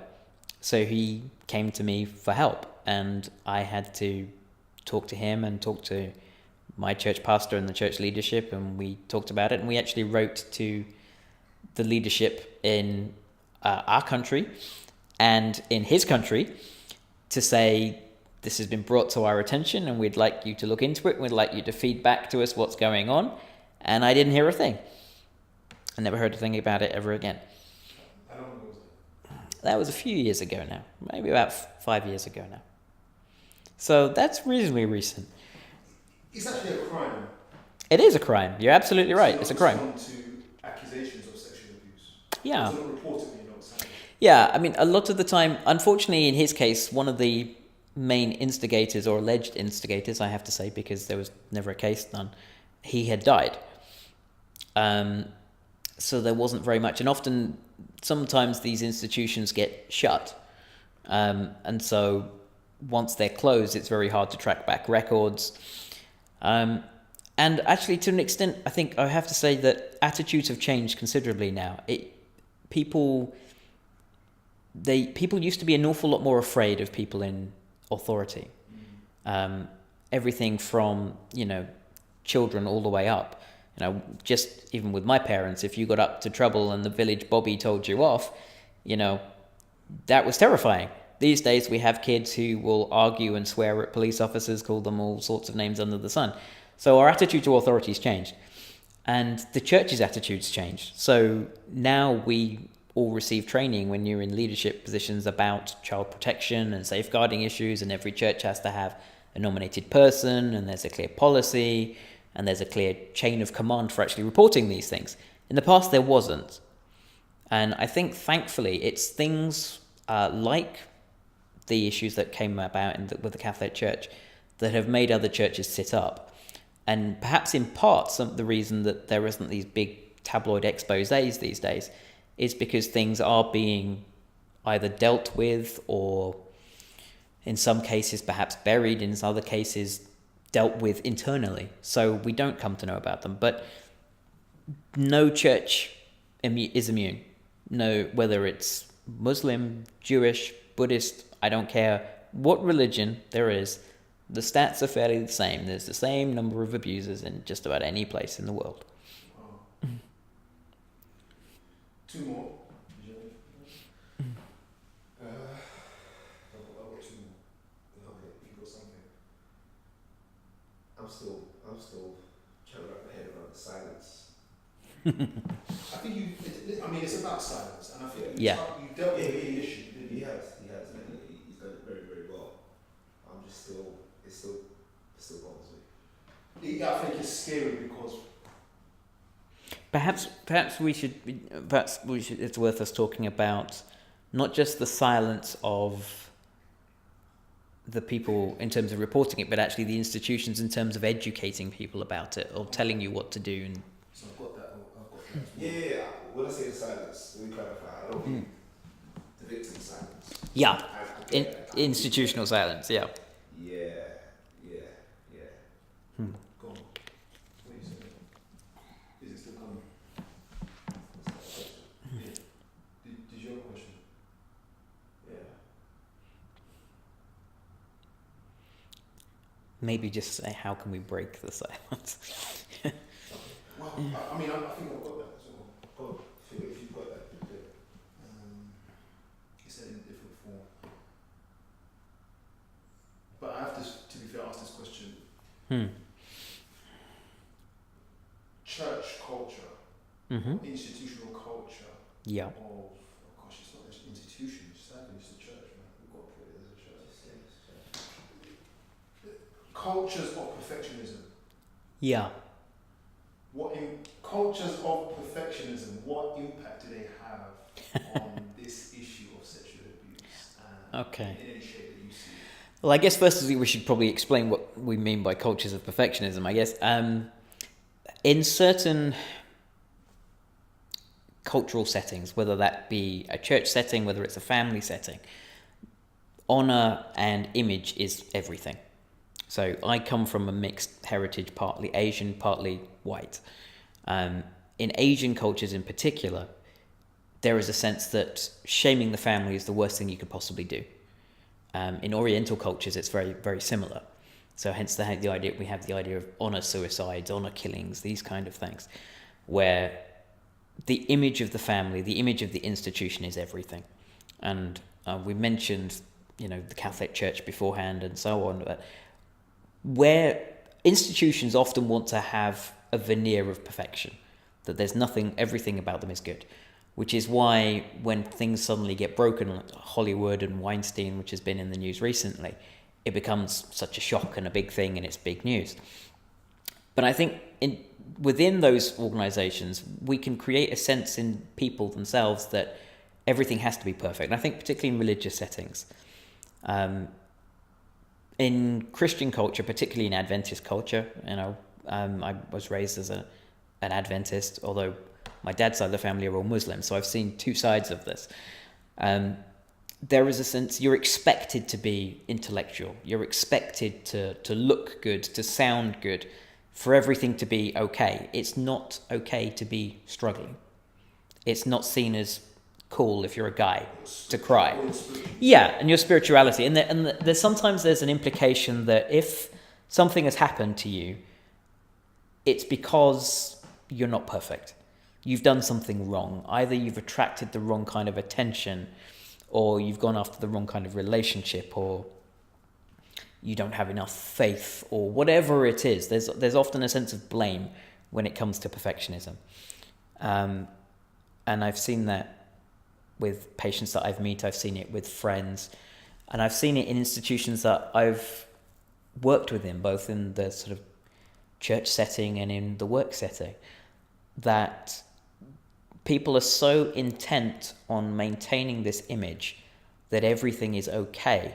So he came to me for help, and I had to talk to him and talk to my church pastor and the church leadership, and we talked about it, and we actually wrote to the leadership in our country and in his country to say, this has been brought to our attention and we'd like you to look into it, and we'd like you to feed back to us what's going on. And I didn't hear a thing. I never heard a thing about it ever again. How long ago was that? That was a few years ago now, maybe about 5 years ago now. So that's reasonably recent. It's actually a crime. It is a crime. You're absolutely right. It's a crime. To accusations of sexual abuse. Yeah. It's not reported, you know what's happening. Yeah, I mean, a lot of the time, unfortunately, in his case, one of the main instigators, or alleged instigators, I have to say, because there was never a case done, he had died. So there wasn't very much. And sometimes these institutions get shut. And so once they're closed, it's very hard to track back records. And actually, to an extent, I think I have to say that attitudes have changed considerably now. People used to be an awful lot more afraid of people in authority. Everything from, children all the way up. Just even with my parents, if you got up to trouble and the village bobby told you off, that was terrifying. These days we have kids who will argue and swear at police officers, call them all sorts of names under the sun. So our attitude to authorities changed, and the church's attitudes changed. So now we all receive training when you're in leadership positions about child protection and safeguarding issues, and every church has to have a nominated person, and there's a clear policy, and there's a clear chain of command for actually reporting these things. In the past, there wasn't. And I think, thankfully, it's things like the issues that came about with the Catholic Church that have made other churches sit up. And perhaps in part, some of the reason that there isn't these big tabloid exposés these days is because things are being either dealt with, or in some cases perhaps buried, in other cases dealt with internally, so we don't come to know about them. But no church is immune. No, whether it's Muslim, Jewish, Buddhist, I don't care what religion there is, the stats are fairly the same. There's the same number of abusers in just about any place in the world. Wow. Two more. I've got two more. Okay, if you've got something. I'm still trying to wrap my head around the silence. I think it's about silence, and I think Yeah. you dealt with the issue, didn't you? He has, and he's done it very, very well. I'm just it still bothers me. I think it's scary because Perhaps we should. It's worth us talking about not just the silence of the people in terms of reporting it, but actually the institutions in terms of educating people about it, or telling you what to do. And so I've got that. Yeah. When I say the silence, let me clarify. I don't mean the victim silence. yeah, institutional silence. Yeah. Yeah. Go on. What are you saying? Is it still coming? maybe just say, how can we break the silence? Well, I mean, I think I've got that as well. If you've got that, you do it. You said in a different form. But I have to be fair, ask this question. Church culture, institutional culture, of gosh, it's not just institution, it's sadly it's the church, man. We've got to put it as a church. Cultures of perfectionism. Yeah. Cultures of perfectionism, what impact do they have on this issue of sexual abuse? Okay. In any shape that you see? Well, I guess firstly we should probably explain what we mean by cultures of perfectionism. I guess in certain cultural settings, whether that be a church setting, whether it's a family setting, honor and image is everything. So I come from a mixed heritage, partly Asian, partly white. In Asian cultures in particular, there is a sense that shaming the family is the worst thing you could possibly do. In Oriental cultures, it's very, very similar. So hence we have the idea of honor suicides, honor killings, these kind of things, where the image of the family, the image of the institution is everything. And we mentioned, the Catholic Church beforehand and so on, but where institutions often want to have a veneer of perfection, that there's everything about them is good, which is why when things suddenly get broken, like Hollywood and Weinstein, which has been in the news recently, it becomes such a shock and a big thing and it's big news. But I think within those organizations, we can create a sense in people themselves that everything has to be perfect. And I think particularly in religious settings, in Christian culture, particularly in Adventist culture, I was raised as an Adventist, although my dad's side of the family are all Muslim, so I've seen two sides of this. There is a sense you're expected to be intellectual, you're expected to look good, to sound good, for everything to be okay. It's not okay to be struggling. It's not seen as cool if you're a guy to cry. Yeah, and your spirituality. And there's sometimes an implication that if something has happened to you, it's because you're not perfect. You've done something wrong. Either you've attracted the wrong kind of attention, or you've gone after the wrong kind of relationship, or you don't have enough faith, or whatever it is. There's often a sense of blame when it comes to perfectionism. And I've seen that with patients that I've met, I've seen it with friends, and I've seen it in institutions that I've worked with both in the sort of church setting and in the work setting, that people are so intent on maintaining this image that everything is okay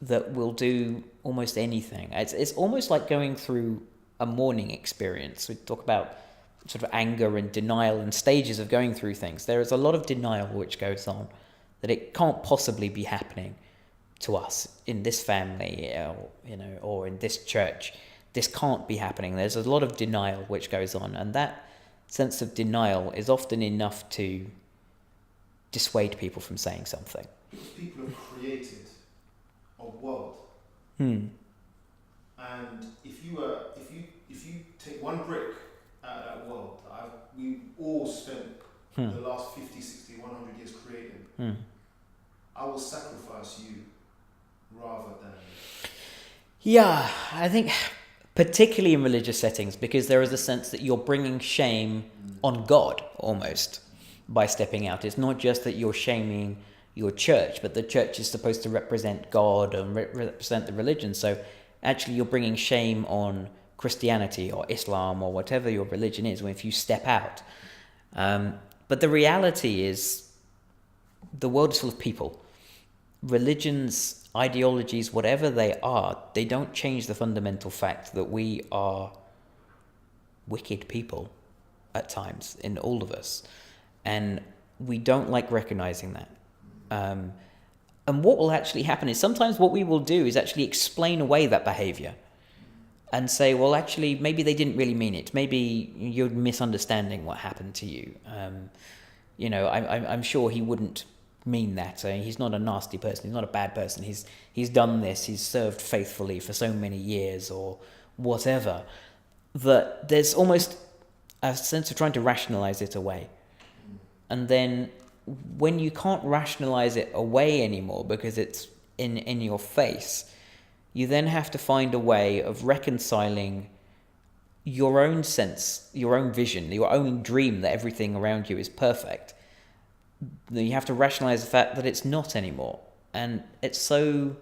that will do almost anything. It's almost like going through a mourning experience. We talk about sort of anger and denial and stages of going through things. There is a lot of denial which goes on, that it can't possibly be happening to us in this family, or in this church. This can't be happening. There's a lot of denial which goes on, and that sense of denial is often enough to dissuade people from saying something. Because people have created a world, and if you take one brick out of that world that we all spent the last 50, 60, 100 years creating, I will sacrifice you rather than... Yeah, I think particularly in religious settings, because there is a sense that you're bringing shame on God almost by stepping out. It's not just that you're shaming your church, but the church is supposed to represent God and represent the religion. So actually you're bringing shame on Christianity or Islam or whatever your religion is if you step out. But the reality is the world is full of people. Religions, ideologies, whatever they are, they don't change the fundamental fact that we are wicked people at times in all of us. And we don't like recognizing that. And what will actually happen is sometimes what we will do is actually explain away that behavior and say, well, actually, maybe they didn't really mean it. Maybe you're misunderstanding what happened to you. I'm sure he wouldn't mean that. He's not a nasty person. He's not a bad person. He's done this. He's served faithfully for so many years or whatever. That there's almost a sense of trying to rationalize it away. And then when you can't rationalize it away anymore because it's in your face, you then have to find a way of reconciling your own sense, your own vision, your own dream that everything around you is perfect. You have to rationalize the fact that it's not anymore. And it's so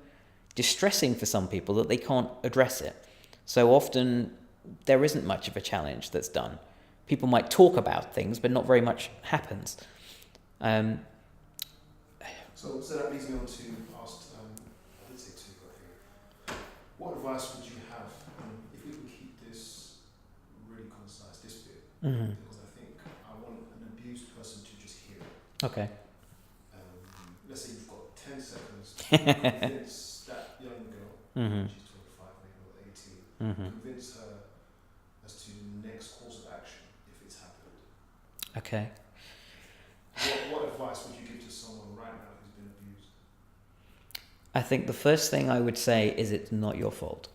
distressing for some people that they can't address it. So often there isn't much of a challenge that's done. People might talk about things, but not very much happens. So that leads me on to ask, I did say two, but what advice would you have if we can keep this really concise, this bit, because I think I want an abused person to just hear it. Okay. Let's say you've got 10 seconds to convince that young girl, she's 25 maybe or 18, convince her as to the next course of action if it's happened. Okay. What advice would you give to someone right now who's been abused? I think the first thing I would say is it's not your fault.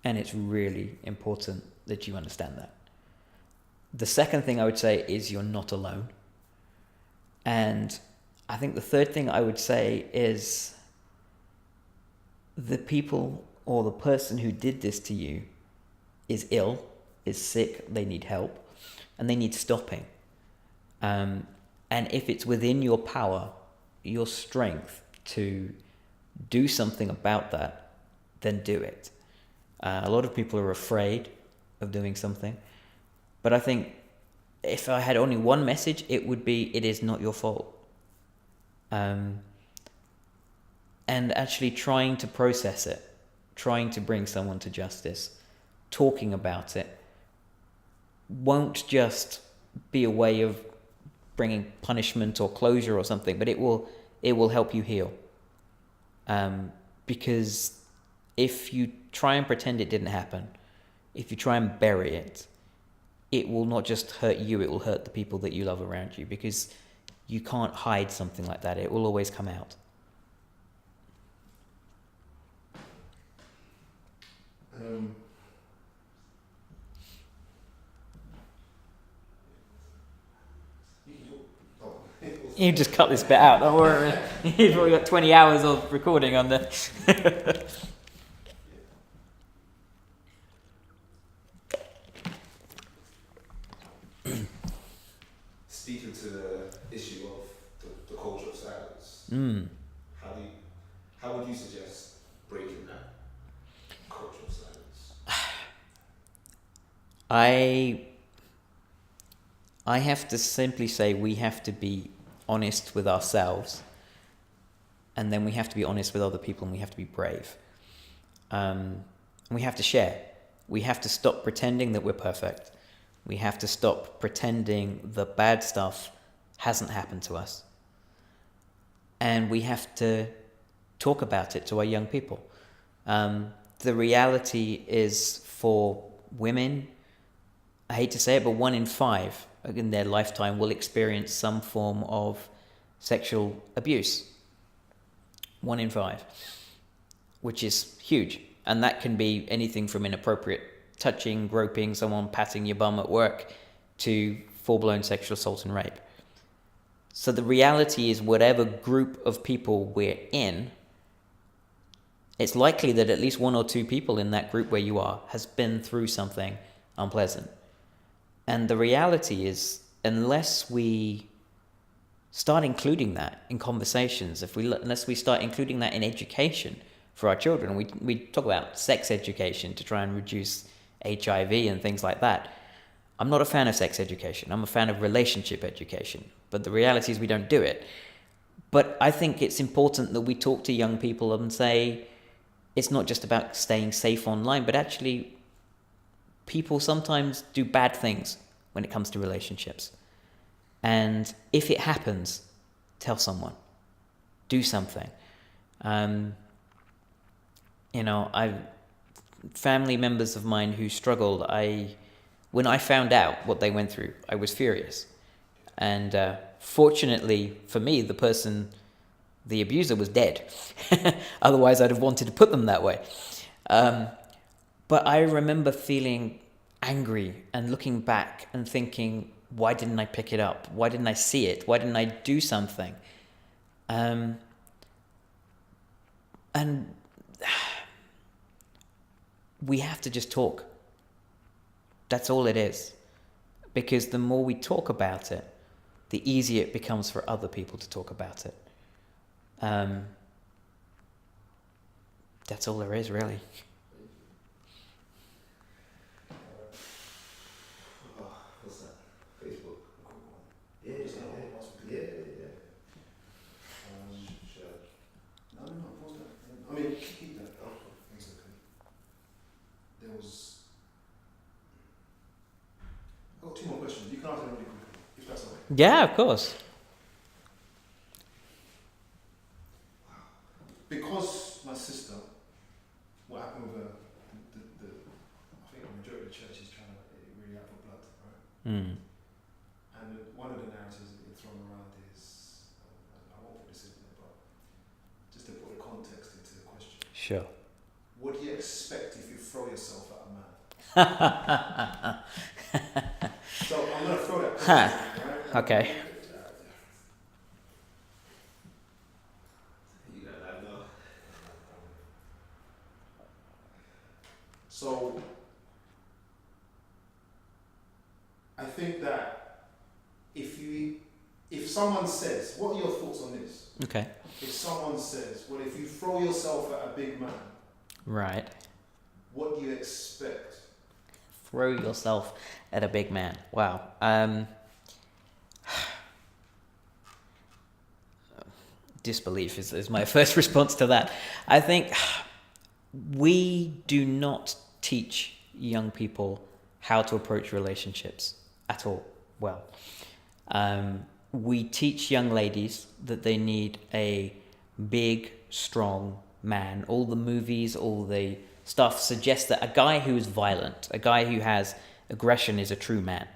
And it's really important that you understand that. The second thing I would say is you're not alone. And I think the third thing I would say is the people or the person who did this to you is ill, is sick, they need help, and they need stopping. And if it's within your power, your strength to do something about that, then do it. A lot of people are afraid of doing something. But I think if I had only one message, it would be, it is not your fault. And actually trying to process it, trying to bring someone to justice, talking about it, won't just be a way of bringing punishment or closure or something, but it will help you heal. Because if you try and pretend it didn't happen, if you try and bury it, it will not just hurt you, it will hurt the people that you love around you, because you can't hide something like that. It will always come out. You just cut this bit out, don't worry. You've already got 20 hours of recording on the... Speaking to the issue of the culture of silence, how would you suggest breaking that culture of silence? I have to simply say we have to be honest with ourselves, and then we have to be honest with other people, and we have to be brave. And we have to share. We have to stop pretending that we're perfect. We have to stop pretending the bad stuff hasn't happened to us. And we have to talk about it to our young people. The reality is for women, I hate to say it, but 1 in 5 in their lifetime will experience some form of sexual abuse. 1 in 5, which is huge. And that can be anything from inappropriate touching, groping, someone patting your bum at work, to full-blown sexual assault and rape. So the reality is whatever group of people we're in, it's likely that at least 1 or 2 people in that group where you are has been through something unpleasant. And the reality is, unless we start including that in conversations, unless we start including that in education for our children, we talk about sex education to try and reduce HIV and things like that. I'm not a fan of sex education. I'm a fan of relationship education. But the reality is we don't do it. But I think it's important that we talk to young people and say, it's not just about staying safe online, but actually people sometimes do bad things when it comes to relationships. And if it happens, tell someone. Do something. Family members of mine who struggled, when I found out what they went through, I was furious. And Fortunately for me, the abuser was dead. Otherwise, I'd have wanted to put them that way. But I remember feeling angry and looking back and thinking, why didn't I pick it up? Why didn't I see it? Why didn't I do something? And we have to just talk. That's all it is. Because the more we talk about it, the easier it becomes for other people to talk about it. That's all there is, really. What's that? Facebook. Yeah. Sure. No, pause that. I mean, keep that. Oh, it's okay. There was. I've got 2 more questions. You can answer them really quickly, if that's okay. Yeah, of course. Because my sister, what happened with her, I think the majority of the church is trying to really out for blood, right? Mm. And one of the narratives that get thrown around is, I won't put this in there, but just to put the context into the question. Sure. What do you expect if you throw yourself at a man? So I'm going to throw that question, right? Okay. You know that, no. So I think that if someone says, what are your thoughts on this? Okay. If someone says, well, if you throw yourself at a big man, Right. what do you expect? Throw yourself at a big man. Wow. Disbelief is my first response to that. I think we do not teach young people how to approach relationships at all. Well, we teach young ladies that they need a big, strong man. All the movies, all the stuff suggests that a guy who is violent, a guy who has aggression is a true man.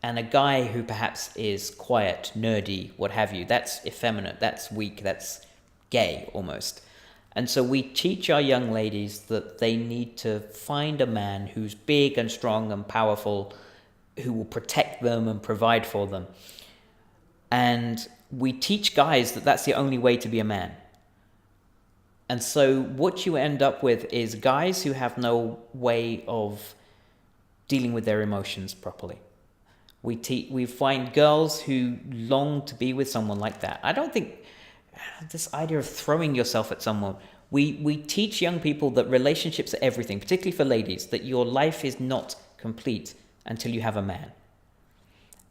And a guy who perhaps is quiet, nerdy, what have you, that's effeminate, that's weak, that's gay almost. And so we teach our young ladies that they need to find a man who's big and strong and powerful, who will protect them and provide for them. And we teach guys that that's the only way to be a man. And so what you end up with is guys who have no way of dealing with their emotions properly. We find girls who long to be with someone like that. I don't think this idea of throwing yourself at someone, we teach young people that relationships are everything, particularly for ladies, that your life is not complete until you have a man.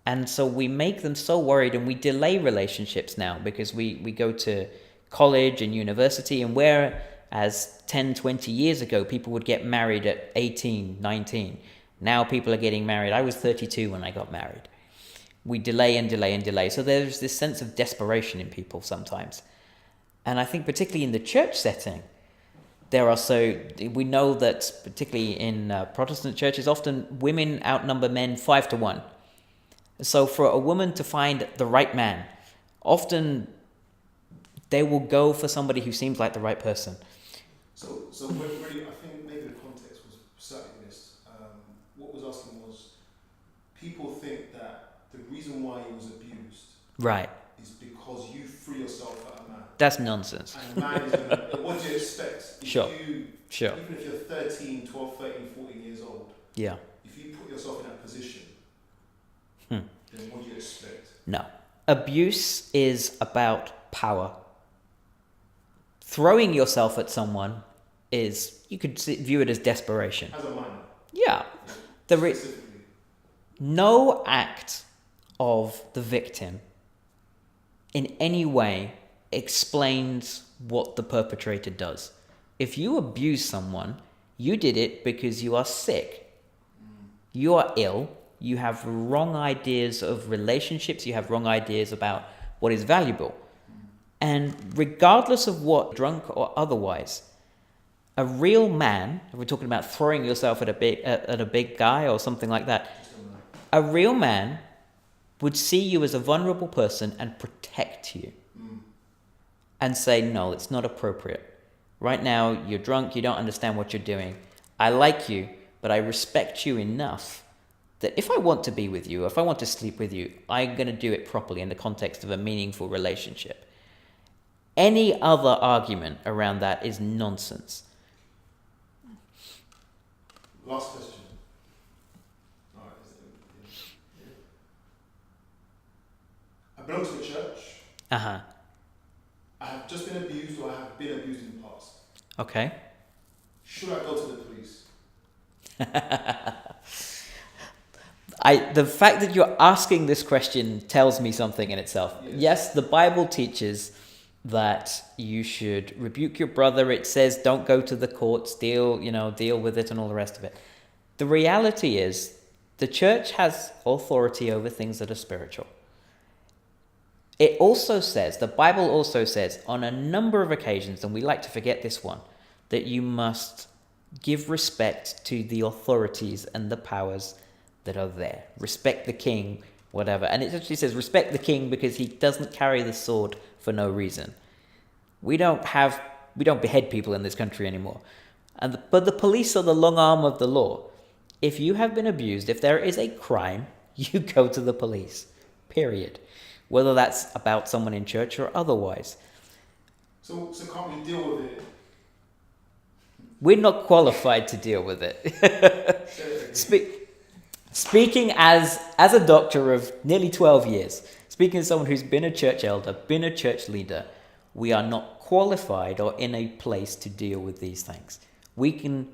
And so we make them so worried, and we delay relationships now because we go to college and university, and whereas 10, 20 years ago, people would get married at 18, 19. Now people are getting married. I was 32 when I got married. We delay and delay and delay. So there's this sense of desperation in people sometimes. And I think particularly in the church setting, we know that particularly in Protestant churches, often women outnumber men 5-1. So for a woman to find the right man, often they will go for somebody who seems like the right person. So really, I think maybe the context was slightly missed. What was asking was, people think that the reason why he was abused, right, is because you threw yourself at a man. That's nonsense. And a man is going to, what do you expect? Sure. Even if you're 13, 12, 13, 14 years old, yeah. if you put yourself in that position, then what do you expect? No. Abuse is about power. Throwing yourself at someone you could view it as desperation. As a minor. Yeah. No act of the victim in any way explains what the perpetrator does. If you abuse someone, you did it because you are sick. You are ill. You have wrong ideas of relationships. You have wrong ideas about what is valuable. And regardless of what, drunk or otherwise, a real man, if we're talking about throwing yourself at a big guy or something like that, a real man would see you as a vulnerable person and protect you and say, no, it's not appropriate. Right now, you're drunk, you don't understand what you're doing. I like you, but I respect you enough that if I want to be with you, if I want to sleep with you, I'm going to do it properly in the context of a meaningful relationship. Any other argument around that is nonsense. Last question. All right. I belong to a church. Uh-huh. I have just been abused, or I have been abused in the past. Okay. Should I go to the police? The fact that you're asking this question tells me something in itself. Yes, the Bible teaches that you should rebuke your brother. It says don't go to the courts, deal with it and all the rest of it. The reality is the church has authority over things that are spiritual. It also says, the Bible also says on a number of occasions, and we like to forget this one, that you must give respect to the authorities and the powers that are there. Respect the king, whatever. And it actually says respect the king because he doesn't carry the sword for no reason. We don't behead people in this country anymore. But the police are the long arm of the law. If you have been abused, if there is a crime, you go to the police. Period. Whether that's about someone in church or otherwise. So can't we deal with it? We're not qualified to deal with it. Speaking as a doctor of nearly 12 years, speaking as someone who's been a church elder, been a church leader, we are not qualified or in a place to deal with these things. We can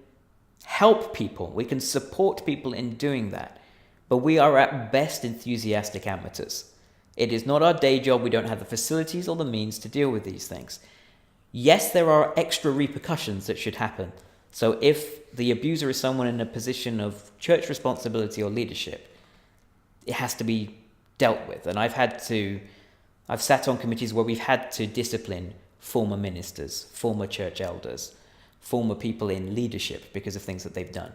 help people, we can support people in doing that, but we are at best enthusiastic amateurs. It is not our day job. We don't have the facilities or the means to deal with these things. Yes, there are extra repercussions that should happen. So if the abuser is someone in a position of church responsibility or leadership, it has to be dealt with. And I've sat on committees where we've had to discipline former ministers, former church elders, former people in leadership because of things that they've done.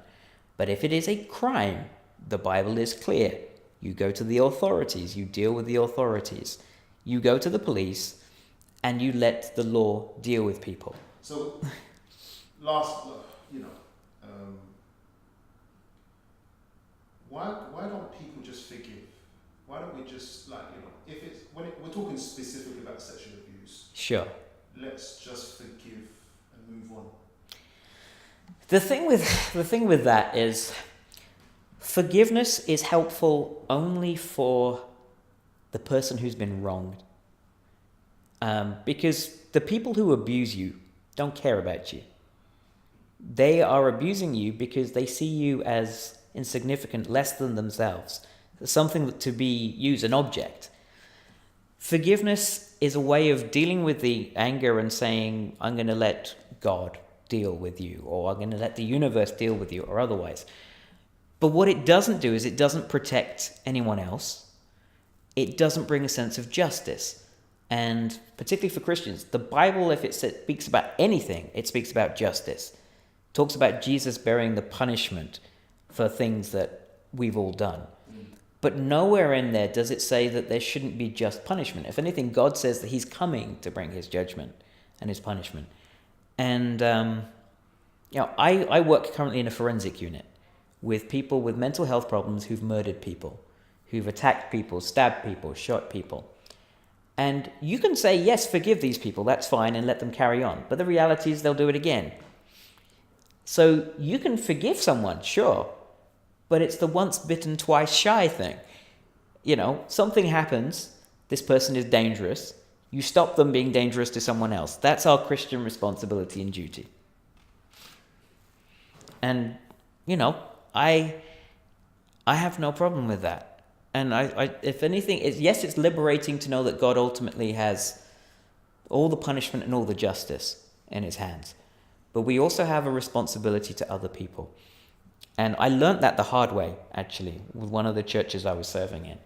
But if it is a crime, the Bible is clear. You go to the authorities, you deal with the authorities. You go to the police and you let the law deal with people. So, why don't people just forgive? Why don't we just if it's we're talking specifically about sexual abuse? Sure. Let's just forgive and move on. The thing with that is forgiveness is helpful only for the person who's been wronged. Because the people who abuse you don't care about you. They are abusing you because they see you as insignificant, less than themselves, something to be used, an object. Forgiveness is a way of dealing with the anger and saying, I'm going to let God deal with you, or I'm going to let the universe deal with you, or otherwise. But what it doesn't do is it doesn't protect anyone else. It doesn't bring a sense of justice. And particularly for Christians, the Bible, if it speaks about anything, it speaks about justice. It talks about Jesus bearing the punishment for things that we've all done. But nowhere in there does it say that there shouldn't be just punishment. If anything, God says that he's coming to bring his judgment and his punishment. And, I work currently in a forensic unit with people with mental health problems who've murdered people, who've attacked people, stabbed people, shot people. And you can say, yes, forgive these people, that's fine, and let them carry on. But the reality is they'll do it again. So you can forgive someone, sure, but it's the once bitten, twice shy thing. Something happens, this person is dangerous, you stop them being dangerous to someone else. That's our Christian responsibility and duty. And, I have no problem with that. And I if anything, it's liberating to know that God ultimately has all the punishment and all the justice in his hands. But we also have a responsibility to other people. And I learnt that the hard way, actually, with one of the churches I was serving in.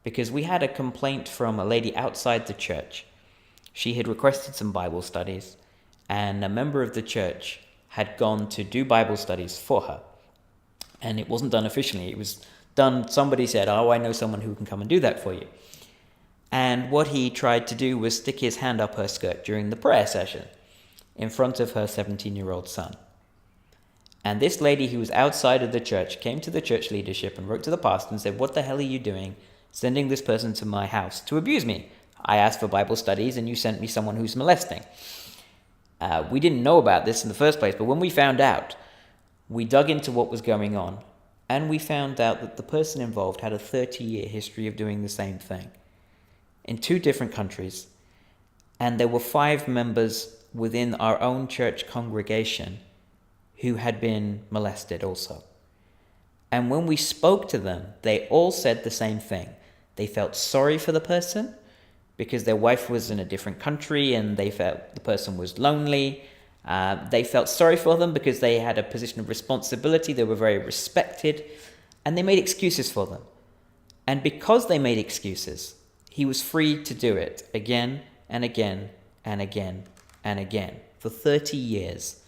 Because we had a complaint from a lady outside the church. She had requested some Bible studies, and a member of the church had gone to do Bible studies for her. And it wasn't done officially. It was somebody said, oh, I know someone who can come and do that for you. And what he tried to do was stick his hand up her skirt during the prayer session in front of her 17-year-old son. And this lady who was outside of the church came to the church leadership and wrote to the pastor and said, what the hell are you doing sending this person to my house to abuse me? I asked for Bible studies and you sent me someone who's molesting. We didn't know about this in the first place, but when we found out, we dug into what was going on, and we found out that the person involved had a 30-year history of doing the same thing in 2 different countries, and there were 5 members within our own church congregation who had been molested also. And when we spoke to them, they all said the same thing. They felt sorry for the person because their wife was in a different country and they felt the person was lonely. They felt sorry for them because they had a position of responsibility. They were very respected, and they made excuses for them. And because they made excuses, he was free to do it again and again and again and again for 30 years,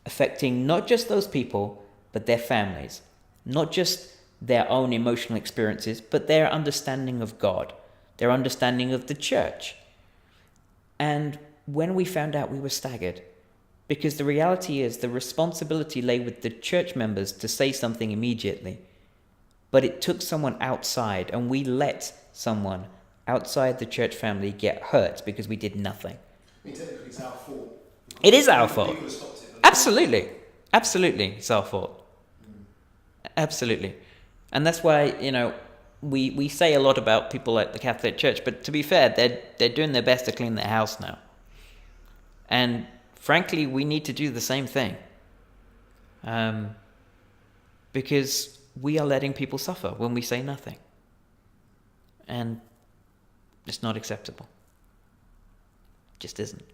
affecting not just those people, but their families, not just their own emotional experiences, but their understanding of God, their understanding of the church. And when we found out, we were staggered, because the reality is the responsibility lay with the church members to say something immediately. But it took someone outside, and we let someone outside the church family get hurt because we did nothing. I mean, technically, it's our fault. It is our fault. We could have stopped it. Absolutely. Absolutely, it's our fault. Absolutely. And that's why, we say a lot about people like the Catholic Church, but to be fair, they're doing their best to clean their house now. And frankly, we need to do the same thing. Because we are letting people suffer when we say nothing. And it's not acceptable. It just isn't.